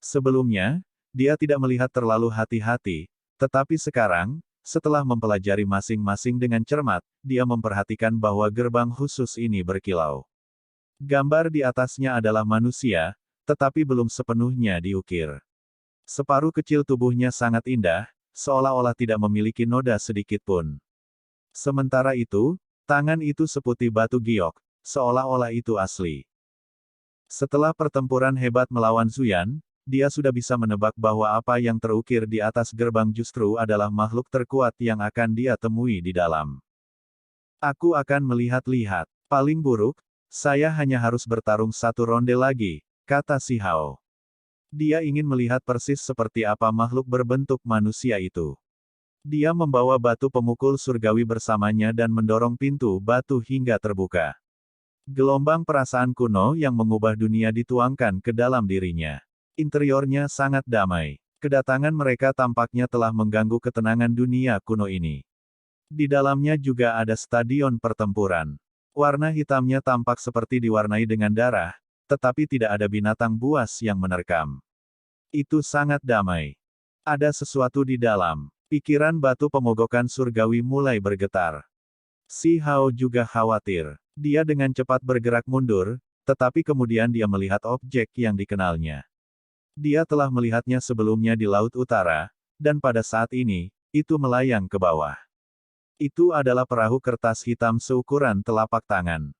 Sebelumnya, dia tidak melihat terlalu hati-hati, tetapi sekarang, setelah mempelajari masing-masing dengan cermat, dia memperhatikan bahwa gerbang khusus ini berkilau. Gambar di atasnya adalah manusia, tetapi belum sepenuhnya diukir. Separuh kecil tubuhnya sangat indah, seolah-olah tidak memiliki noda sedikit pun. Sementara itu, tangan itu seputih batu giok, seolah-olah itu asli. Setelah pertempuran hebat melawan Zuyan, dia sudah bisa menebak bahwa apa yang terukir di atas gerbang justru adalah makhluk terkuat yang akan dia temui di dalam. Aku akan melihat-lihat. Paling buruk, saya hanya harus bertarung satu ronde lagi, kata si Hao. Dia ingin melihat persis seperti apa makhluk berbentuk manusia itu. Dia membawa batu pemukul surgawi bersamanya dan mendorong pintu batu hingga terbuka. Gelombang perasaan kuno yang mengubah dunia dituangkan ke dalam dirinya. Interiornya sangat damai. Kedatangan mereka tampaknya telah mengganggu ketenangan dunia kuno ini. Di dalamnya juga ada stadion pertempuran. Warna hitamnya tampak seperti diwarnai dengan darah, tetapi tidak ada binatang buas yang menerkam. Itu sangat damai. Ada sesuatu di dalam. Pikiran batu pemogokan surgawi mulai bergetar. Si Hao juga khawatir. Dia dengan cepat bergerak mundur, tetapi kemudian dia melihat objek yang dikenalnya. Dia telah melihatnya sebelumnya di Laut Utara, dan pada saat ini, itu melayang ke bawah. Itu adalah perahu kertas hitam seukuran telapak tangan.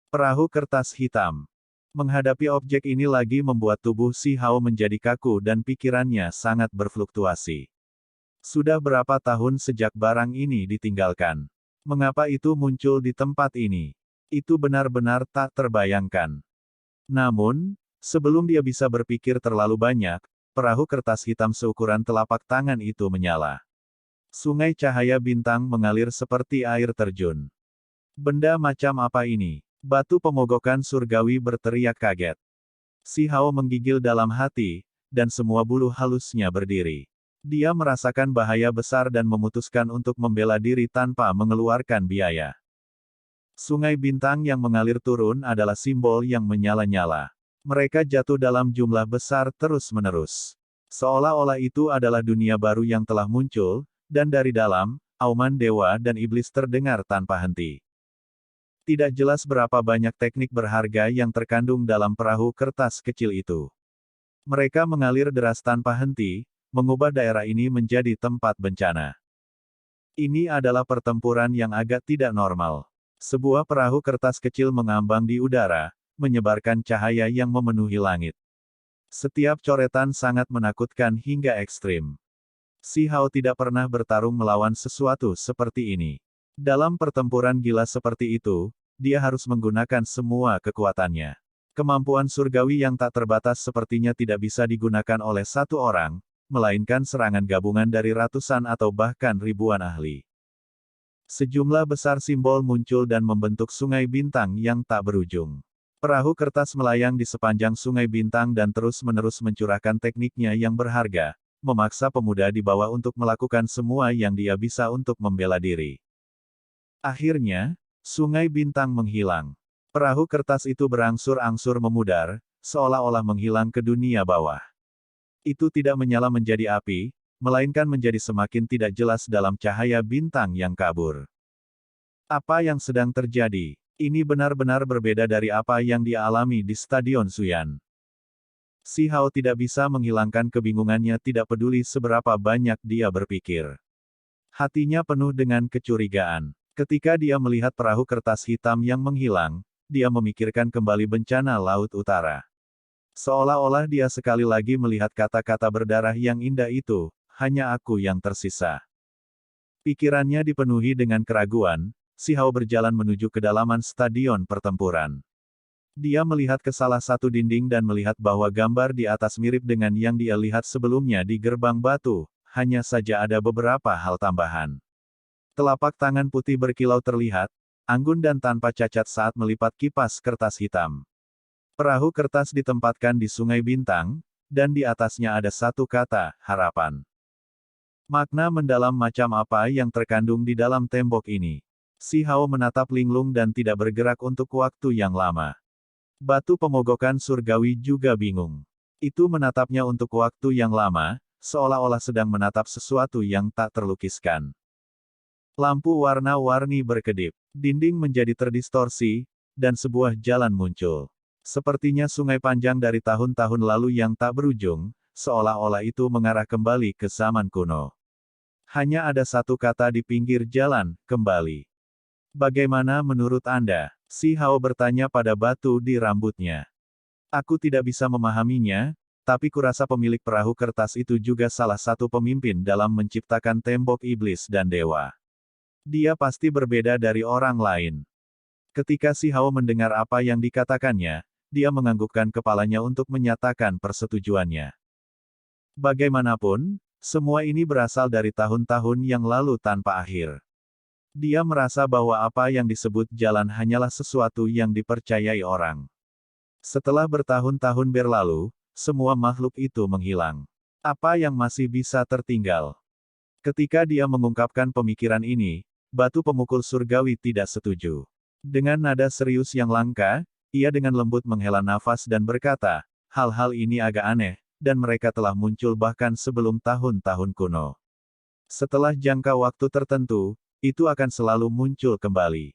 Perahu kertas hitam. Menghadapi objek ini lagi membuat tubuh si Hao menjadi kaku dan pikirannya sangat berfluktuasi. Sudah berapa tahun sejak barang ini ditinggalkan? Mengapa itu muncul di tempat ini? Itu benar-benar tak terbayangkan. Namun, sebelum dia bisa berpikir terlalu banyak, perahu kertas hitam seukuran telapak tangan itu menyala. Sungai cahaya bintang mengalir seperti air terjun. Benda macam apa ini? Batu pemogokan surgawi berteriak kaget. Si Hao menggigil dalam hati, dan semua bulu halusnya berdiri. Dia merasakan bahaya besar dan memutuskan untuk membela diri tanpa mengeluarkan biaya. Sungai bintang yang mengalir turun adalah simbol yang menyala-nyala. Mereka jatuh dalam jumlah besar terus-menerus. Seolah-olah itu adalah dunia baru yang telah muncul, dan dari dalam, auman dewa dan iblis terdengar tanpa henti. Tidak jelas berapa banyak teknik berharga yang terkandung dalam perahu kertas kecil itu. Mereka mengalir deras tanpa henti, mengubah daerah ini menjadi tempat bencana. Ini adalah pertempuran yang agak tidak normal. Sebuah perahu kertas kecil mengambang di udara, menyebarkan cahaya yang memenuhi langit. Setiap coretan sangat menakutkan hingga ekstrim. Si Hao tidak pernah bertarung melawan sesuatu seperti ini. Dalam pertempuran gila seperti itu, dia harus menggunakan semua kekuatannya. Kemampuan surgawi yang tak terbatas sepertinya tidak bisa digunakan oleh satu orang, melainkan serangan gabungan dari ratusan atau bahkan ribuan ahli. Sejumlah besar simbol muncul dan membentuk sungai bintang yang tak berujung. Perahu kertas melayang di sepanjang sungai bintang dan terus-menerus mencurahkan tekniknya yang berharga, memaksa pemuda di bawah untuk melakukan semua yang dia bisa untuk membela diri. Akhirnya, sungai bintang menghilang. Perahu kertas itu berangsur-angsur memudar, seolah-olah menghilang ke dunia bawah. Itu tidak menyala menjadi api, melainkan menjadi semakin tidak jelas dalam cahaya bintang yang kabur. Apa yang sedang terjadi? Ini benar-benar berbeda dari apa yang dia alami di Stadion Zuyan. Si Hao tidak bisa menghilangkan kebingungannya, tidak peduli seberapa banyak dia berpikir. Hatinya penuh dengan kecurigaan. Ketika dia melihat perahu kertas hitam yang menghilang, dia memikirkan kembali bencana Laut Utara. Seolah-olah dia sekali lagi melihat kata-kata berdarah yang indah itu, hanya aku yang tersisa. Pikirannya dipenuhi dengan keraguan, si Hao berjalan menuju kedalaman stadion pertempuran. Dia melihat ke salah satu dinding dan melihat bahwa gambar di atas mirip dengan yang dia lihat sebelumnya di gerbang batu, hanya saja ada beberapa hal tambahan. Telapak tangan putih berkilau terlihat, anggun dan tanpa cacat saat melipat kipas kertas hitam. Perahu kertas ditempatkan di Sungai Bintang, dan di atasnya ada satu kata, harapan. Makna mendalam macam apa yang terkandung di dalam tembok ini? Si Hao menatap linglung dan tidak bergerak untuk waktu yang lama. Batu pemogokan surgawi juga bingung. Itu menatapnya untuk waktu yang lama, seolah-olah sedang menatap sesuatu yang tak terlukiskan. Lampu warna-warni berkedip, dinding menjadi terdistorsi, dan sebuah jalan muncul. Sepertinya sungai panjang dari tahun-tahun lalu yang tak berujung, seolah-olah itu mengarah kembali ke zaman kuno. Hanya ada satu kata di pinggir jalan, kembali. Bagaimana menurut Anda? Si Hao bertanya pada batu di rambutnya. Aku tidak bisa memahaminya, tapi kurasa pemilik perahu kertas itu juga salah satu pemimpin dalam menciptakan tembok iblis dan dewa. Dia pasti berbeda dari orang lain. Ketika si Hao mendengar apa yang dikatakannya, dia menganggukkan kepalanya untuk menyatakan persetujuannya. Bagaimanapun, semua ini berasal dari tahun-tahun yang lalu tanpa akhir. Dia merasa bahwa apa yang disebut jalan hanyalah sesuatu yang dipercayai orang. Setelah bertahun-tahun berlalu, semua makhluk itu menghilang. Apa yang masih bisa tertinggal? Ketika dia mengungkapkan pemikiran ini, batu pemukul surgawi tidak setuju. Dengan nada serius yang langka, ia dengan lembut menghela nafas dan berkata, hal-hal ini agak aneh, dan mereka telah muncul bahkan sebelum tahun-tahun kuno. Setelah jangka waktu tertentu, itu akan selalu muncul kembali.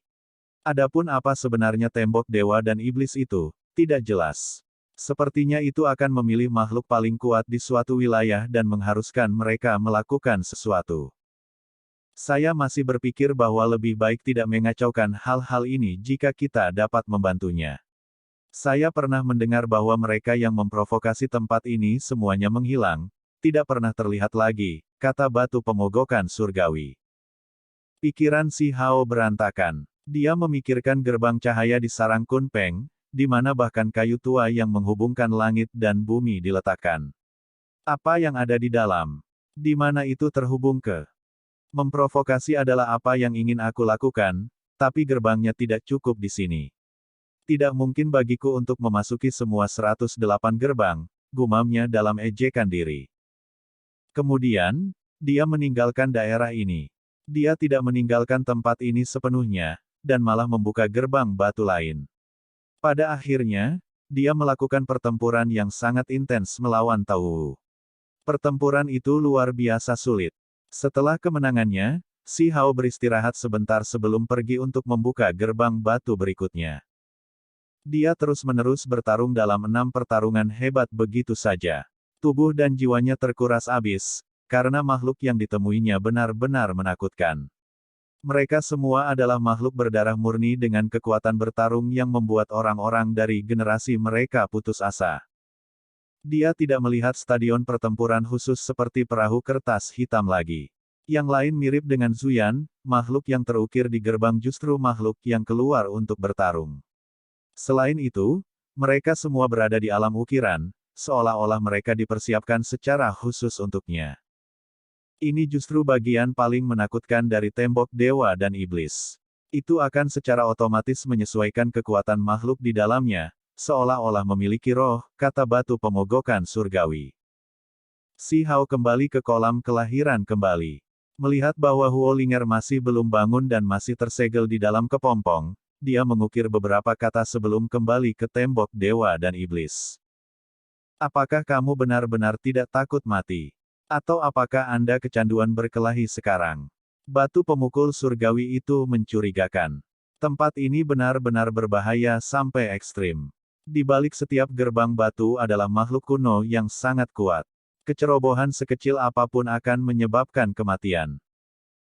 Adapun apa sebenarnya tembok dewa dan iblis itu, tidak jelas. Sepertinya itu akan memilih makhluk paling kuat di suatu wilayah dan mengharuskan mereka melakukan sesuatu. Saya masih berpikir bahwa lebih baik tidak mengacaukan hal-hal ini jika kita dapat membantunya. Saya pernah mendengar bahwa mereka yang memprovokasi tempat ini semuanya menghilang, tidak pernah terlihat lagi, kata batu pemogokan surgawi. Pikiran si Hao berantakan. Dia memikirkan gerbang cahaya di sarang Kunpeng, di mana bahkan kayu tua yang menghubungkan langit dan bumi diletakkan. Apa yang ada di dalam? Di mana itu terhubung ke? Memprovokasi adalah apa yang ingin aku lakukan, tapi gerbangnya tidak cukup di sini. Tidak mungkin bagiku untuk memasuki semua 108 gerbang, gumamnya dalam ejekan diri. Kemudian, dia meninggalkan daerah ini. Dia tidak meninggalkan tempat ini sepenuhnya, dan malah membuka gerbang batu lain. Pada akhirnya, dia melakukan pertempuran yang sangat intens melawan Tauwu. Pertempuran itu luar biasa sulit. Setelah kemenangannya, si Hao beristirahat sebentar sebelum pergi untuk membuka gerbang batu berikutnya. Dia terus-menerus bertarung dalam 6 pertarungan hebat begitu saja. Tubuh dan jiwanya terkuras habis, karena makhluk yang ditemuinya benar-benar menakutkan. Mereka semua adalah makhluk berdarah murni dengan kekuatan bertarung yang membuat orang-orang dari generasi mereka putus asa. Dia tidak melihat stadion pertempuran khusus seperti perahu kertas hitam lagi. Yang lain mirip dengan Zuyan, makhluk yang terukir di gerbang justru makhluk yang keluar untuk bertarung. Selain itu, mereka semua berada di alam ukiran, seolah-olah mereka dipersiapkan secara khusus untuknya. Ini justru bagian paling menakutkan dari tembok dewa dan iblis. Itu akan secara otomatis menyesuaikan kekuatan makhluk di dalamnya, seolah-olah memiliki roh, kata batu pemogokan surgawi. Si Hao kembali ke kolam kelahiran kembali. Melihat bahwa Huo Linger masih belum bangun dan masih tersegel di dalam kepompong, dia mengukir beberapa kata sebelum kembali ke tembok dewa dan iblis. Apakah kamu benar-benar tidak takut mati? Atau apakah Anda kecanduan berkelahi sekarang? Batu pemukul surgawi itu mencurigakan. Tempat ini benar-benar berbahaya sampai ekstrim. Di balik setiap gerbang batu adalah makhluk kuno yang sangat kuat. Kecerobohan sekecil apapun akan menyebabkan kematian.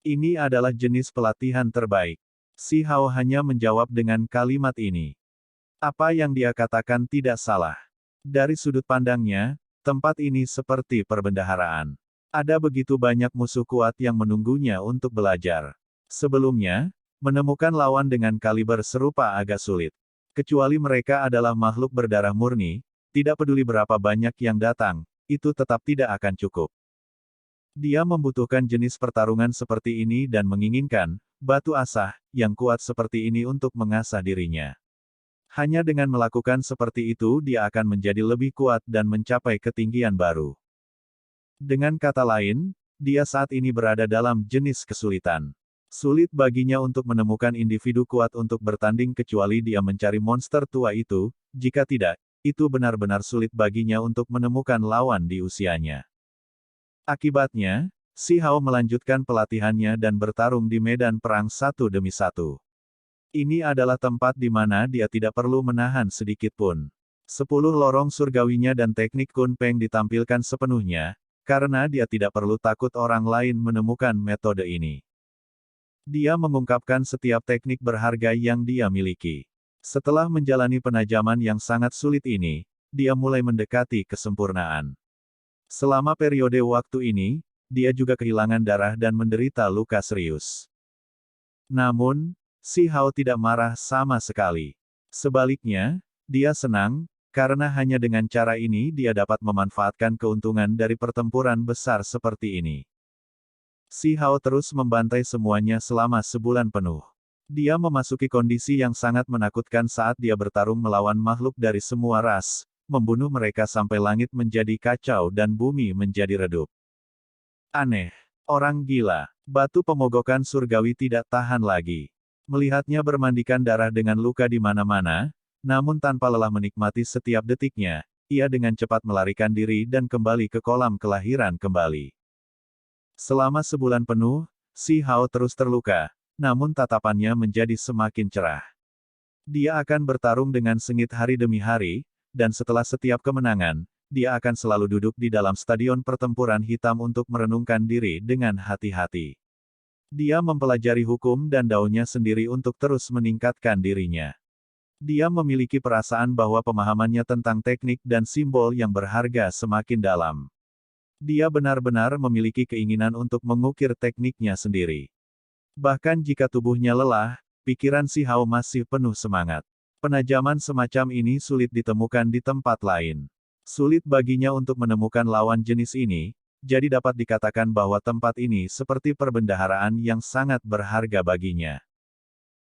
Ini adalah jenis pelatihan terbaik. Si Hao hanya menjawab dengan kalimat ini. Apa yang dia katakan tidak salah. Dari sudut pandangnya, tempat ini seperti perbendaharaan. Ada begitu banyak musuh kuat yang menunggunya untuk belajar. Sebelumnya, menemukan lawan dengan kaliber serupa agak sulit. Kecuali mereka adalah makhluk berdarah murni, tidak peduli berapa banyak yang datang, itu tetap tidak akan cukup. Dia membutuhkan jenis pertarungan seperti ini dan menginginkan batu asah yang kuat seperti ini untuk mengasah dirinya. Hanya dengan melakukan seperti itu dia akan menjadi lebih kuat dan mencapai ketinggian baru. Dengan kata lain, dia saat ini berada dalam jenis kesulitan. Sulit baginya untuk menemukan individu kuat untuk bertanding kecuali dia mencari monster tua itu, jika tidak, itu benar-benar sulit baginya untuk menemukan lawan di usianya. Akibatnya, si Hao melanjutkan pelatihannya dan bertarung di medan perang satu demi satu. Ini adalah tempat di mana dia tidak perlu menahan sedikit pun. 10 lorong surgawinya dan teknik Kun Peng ditampilkan sepenuhnya, karena dia tidak perlu takut orang lain menemukan metode ini. Dia mengungkapkan setiap teknik berharga yang dia miliki. Setelah menjalani penajaman yang sangat sulit ini, dia mulai mendekati kesempurnaan. Selama periode waktu ini, dia juga kehilangan darah dan menderita luka serius. Namun, si Hao tidak marah sama sekali. Sebaliknya, dia senang, karena hanya dengan cara ini dia dapat memanfaatkan keuntungan dari pertempuran besar seperti ini. Si Hao terus membantai semuanya selama sebulan penuh. Dia memasuki kondisi yang sangat menakutkan saat dia bertarung melawan makhluk dari semua ras, membunuh mereka sampai langit menjadi kacau dan bumi menjadi redup. Aneh. Orang gila. Batu pemogokan surgawi tidak tahan lagi. Melihatnya bermandikan darah dengan luka di mana-mana, namun tanpa lelah menikmati setiap detiknya, ia dengan cepat melarikan diri dan kembali ke kolam kelahiran kembali. Selama sebulan penuh, si Hao terus terluka, namun tatapannya menjadi semakin cerah. Dia akan bertarung dengan sengit hari demi hari, dan setelah setiap kemenangan, dia akan selalu duduk di dalam stadion pertempuran hitam untuk merenungkan diri dengan hati-hati. Dia mempelajari hukum dan daunnya sendiri untuk terus meningkatkan dirinya. Dia memiliki perasaan bahwa pemahamannya tentang teknik dan simbol yang berharga semakin dalam. Dia benar-benar memiliki keinginan untuk mengukir tekniknya sendiri. Bahkan jika tubuhnya lelah, pikiran si Hao masih penuh semangat. Penajaman semacam ini sulit ditemukan di tempat lain. Sulit baginya untuk menemukan lawan jenis ini, jadi dapat dikatakan bahwa tempat ini seperti perbendaharaan yang sangat berharga baginya.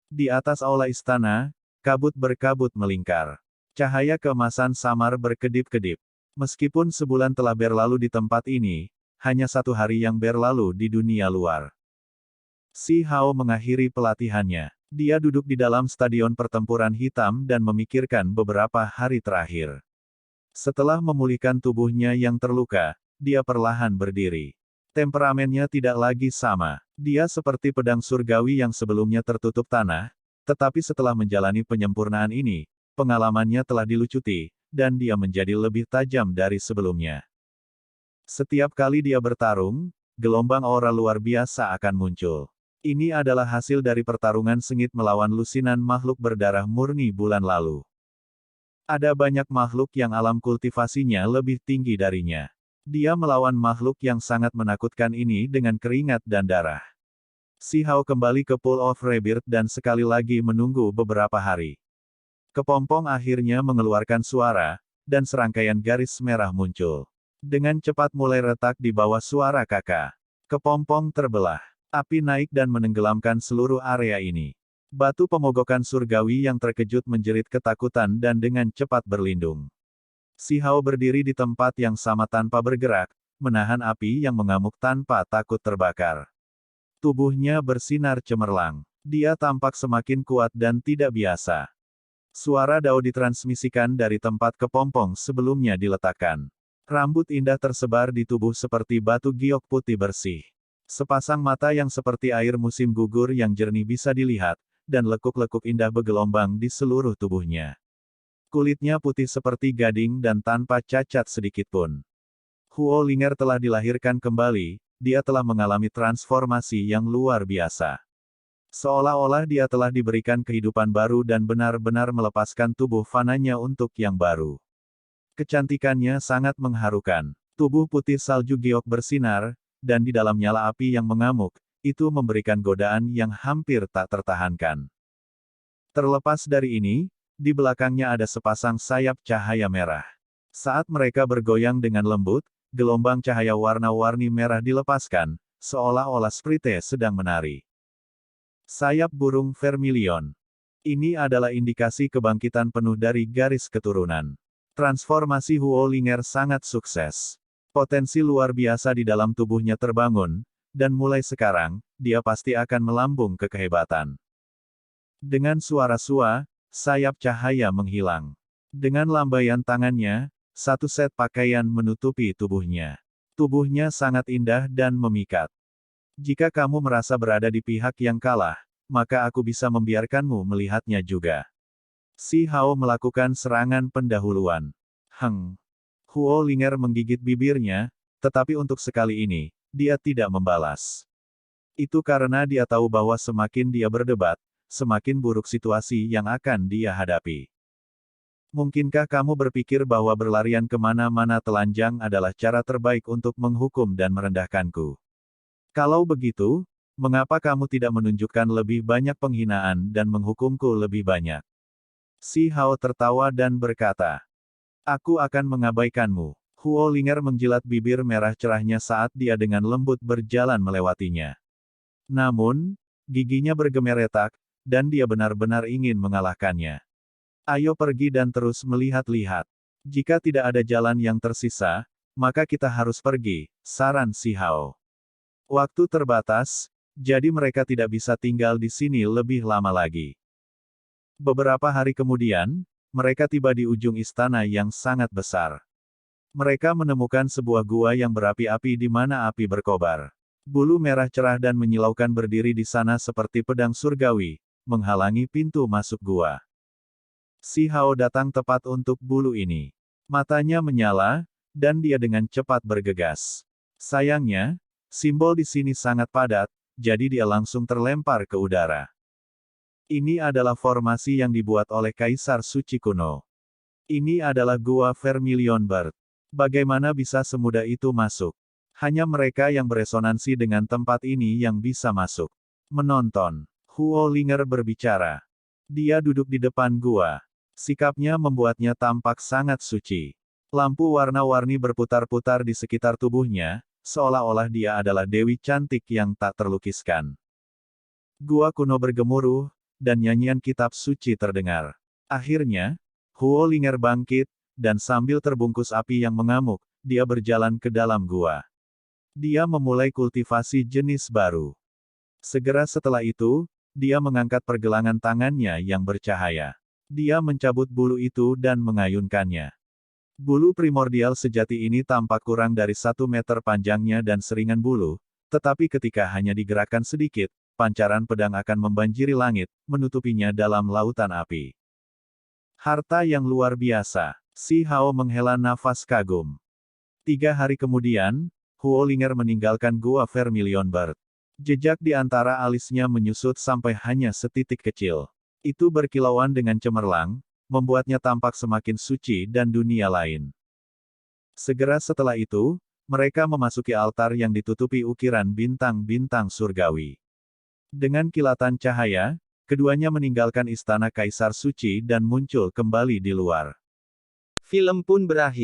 Di atas aula istana, kabut berkabut melingkar. Cahaya keemasan samar berkedip-kedip. Meskipun sebulan telah berlalu di tempat ini, hanya 1 hari yang berlalu di dunia luar. Si Hao mengakhiri pelatihannya. Dia duduk di dalam stadion pertempuran hitam dan memikirkan beberapa hari terakhir. Setelah memulihkan tubuhnya yang terluka, dia perlahan berdiri. Temperamennya tidak lagi sama. Dia seperti pedang surgawi yang sebelumnya tertutup tanah, tetapi setelah menjalani penyempurnaan ini, pengalamannya telah dilucuti, dan dia menjadi lebih tajam dari sebelumnya. Setiap kali dia bertarung, gelombang aura luar biasa akan muncul. Ini adalah hasil dari pertarungan sengit melawan lusinan makhluk berdarah murni bulan lalu. Ada banyak makhluk yang alam kultivasinya lebih tinggi darinya. Dia melawan makhluk yang sangat menakutkan ini dengan keringat dan darah. Si Hao kembali ke Pool of Rebirth dan sekali lagi menunggu beberapa hari. Kepompong akhirnya mengeluarkan suara, dan serangkaian garis merah muncul. Dengan cepat mulai retak di bawah suara kakak. Kepompong terbelah. Api naik dan menenggelamkan seluruh area ini. Batu pemogokan surgawi yang terkejut menjerit ketakutan dan dengan cepat berlindung. Si Hao berdiri di tempat yang sama tanpa bergerak, menahan api yang mengamuk tanpa takut terbakar. Tubuhnya bersinar cemerlang. Dia tampak semakin kuat dan tidak biasa. Suara Dao ditransmisikan dari tempat kepompong sebelumnya diletakkan. Rambut indah tersebar di tubuh seperti batu giok putih bersih. Sepasang mata yang seperti air musim gugur yang jernih bisa dilihat, dan lekuk-lekuk indah bergelombang di seluruh tubuhnya. Kulitnya putih seperti gading dan tanpa cacat sedikitpun. Huo Linger telah dilahirkan kembali, dia telah mengalami transformasi yang luar biasa. Seolah-olah dia telah diberikan kehidupan baru dan benar-benar melepaskan tubuh fananya untuk yang baru. Kecantikannya sangat mengharukan. Tubuh putih salju giok bersinar, dan di dalam nyala api yang mengamuk, itu memberikan godaan yang hampir tak tertahankan. Terlepas dari ini, di belakangnya ada sepasang sayap cahaya merah. Saat mereka bergoyang dengan lembut, gelombang cahaya warna-warni merah dilepaskan, seolah-olah Sprite sedang menari. Sayap burung vermilion. Ini adalah indikasi kebangkitan penuh dari garis keturunan. Transformasi Huo Linger sangat sukses. Potensi luar biasa di dalam tubuhnya terbangun, dan mulai sekarang, dia pasti akan melambung ke kehebatan. Dengan suara sua, sayap cahaya menghilang. Dengan lambaian tangannya, satu set pakaian menutupi tubuhnya. Tubuhnya sangat indah dan memikat. Jika kamu merasa berada di pihak yang kalah, maka aku bisa membiarkanmu melihatnya juga. Si Hao melakukan serangan pendahuluan. Huo Linger menggigit bibirnya, tetapi untuk sekali ini, dia tidak membalas. Itu karena dia tahu bahwa semakin dia berdebat, semakin buruk situasi yang akan dia hadapi. Mungkinkah kamu berpikir bahwa berlarian kemana-mana telanjang adalah cara terbaik untuk menghukum dan merendahkanku? Kalau begitu, mengapa kamu tidak menunjukkan lebih banyak penghinaan dan menghukumku lebih banyak? Si Hao tertawa dan berkata, aku akan mengabaikanmu. Huo Linger menjilat bibir merah cerahnya saat dia dengan lembut berjalan melewatinya. Namun, giginya bergemeretak, dan dia benar-benar ingin mengalahkannya. Ayo pergi dan terus melihat-lihat. Jika tidak ada jalan yang tersisa, maka kita harus pergi, saran si Hao. Waktu terbatas, jadi mereka tidak bisa tinggal di sini lebih lama lagi. Beberapa hari kemudian, mereka tiba di ujung istana yang sangat besar. Mereka menemukan sebuah gua yang berapi-api di mana api berkobar. Bulu merah cerah dan menyilaukan berdiri di sana seperti pedang surgawi, menghalangi pintu masuk gua. Si Hao datang tepat untuk bulu ini. Matanya menyala, dan dia dengan cepat bergegas. Sayangnya, simbol di sini sangat padat, jadi dia langsung terlempar ke udara. Ini adalah formasi yang dibuat oleh Kaisar Suci kuno. Ini adalah Gua Vermilion Bird. Bagaimana bisa semudah itu masuk? Hanya mereka yang beresonansi dengan tempat ini yang bisa masuk. Menonton. Huo Linger berbicara. Dia duduk di depan gua. Sikapnya membuatnya tampak sangat suci. Lampu warna-warni berputar-putar di sekitar tubuhnya, seolah-olah dia adalah dewi cantik yang tak terlukiskan. Gua kuno bergemuruh, dan nyanyian kitab suci terdengar. Akhirnya, Huo Linger bangkit, dan sambil terbungkus api yang mengamuk, dia berjalan ke dalam gua. Dia memulai kultivasi jenis baru. Segera setelah itu, dia mengangkat pergelangan tangannya yang bercahaya. Dia mencabut bulu itu dan mengayunkannya. Bulu primordial sejati ini tampak kurang dari 1 meter panjangnya dan seringan bulu, tetapi ketika hanya digerakkan sedikit, pancaran pedang akan membanjiri langit, menutupinya dalam lautan api. Harta yang luar biasa. Si Hao menghela nafas kagum. 3 hari kemudian, Huo Linger meninggalkan Gua Vermilion Bird. Jejak di antara alisnya menyusut sampai hanya setitik kecil. Itu berkilauan dengan cemerlang, membuatnya tampak semakin suci dan dunia lain. Segera setelah itu, mereka memasuki altar yang ditutupi ukiran bintang-bintang surgawi. Dengan kilatan cahaya, keduanya meninggalkan istana Kaisar Suci dan muncul kembali di luar. Film pun berakhir.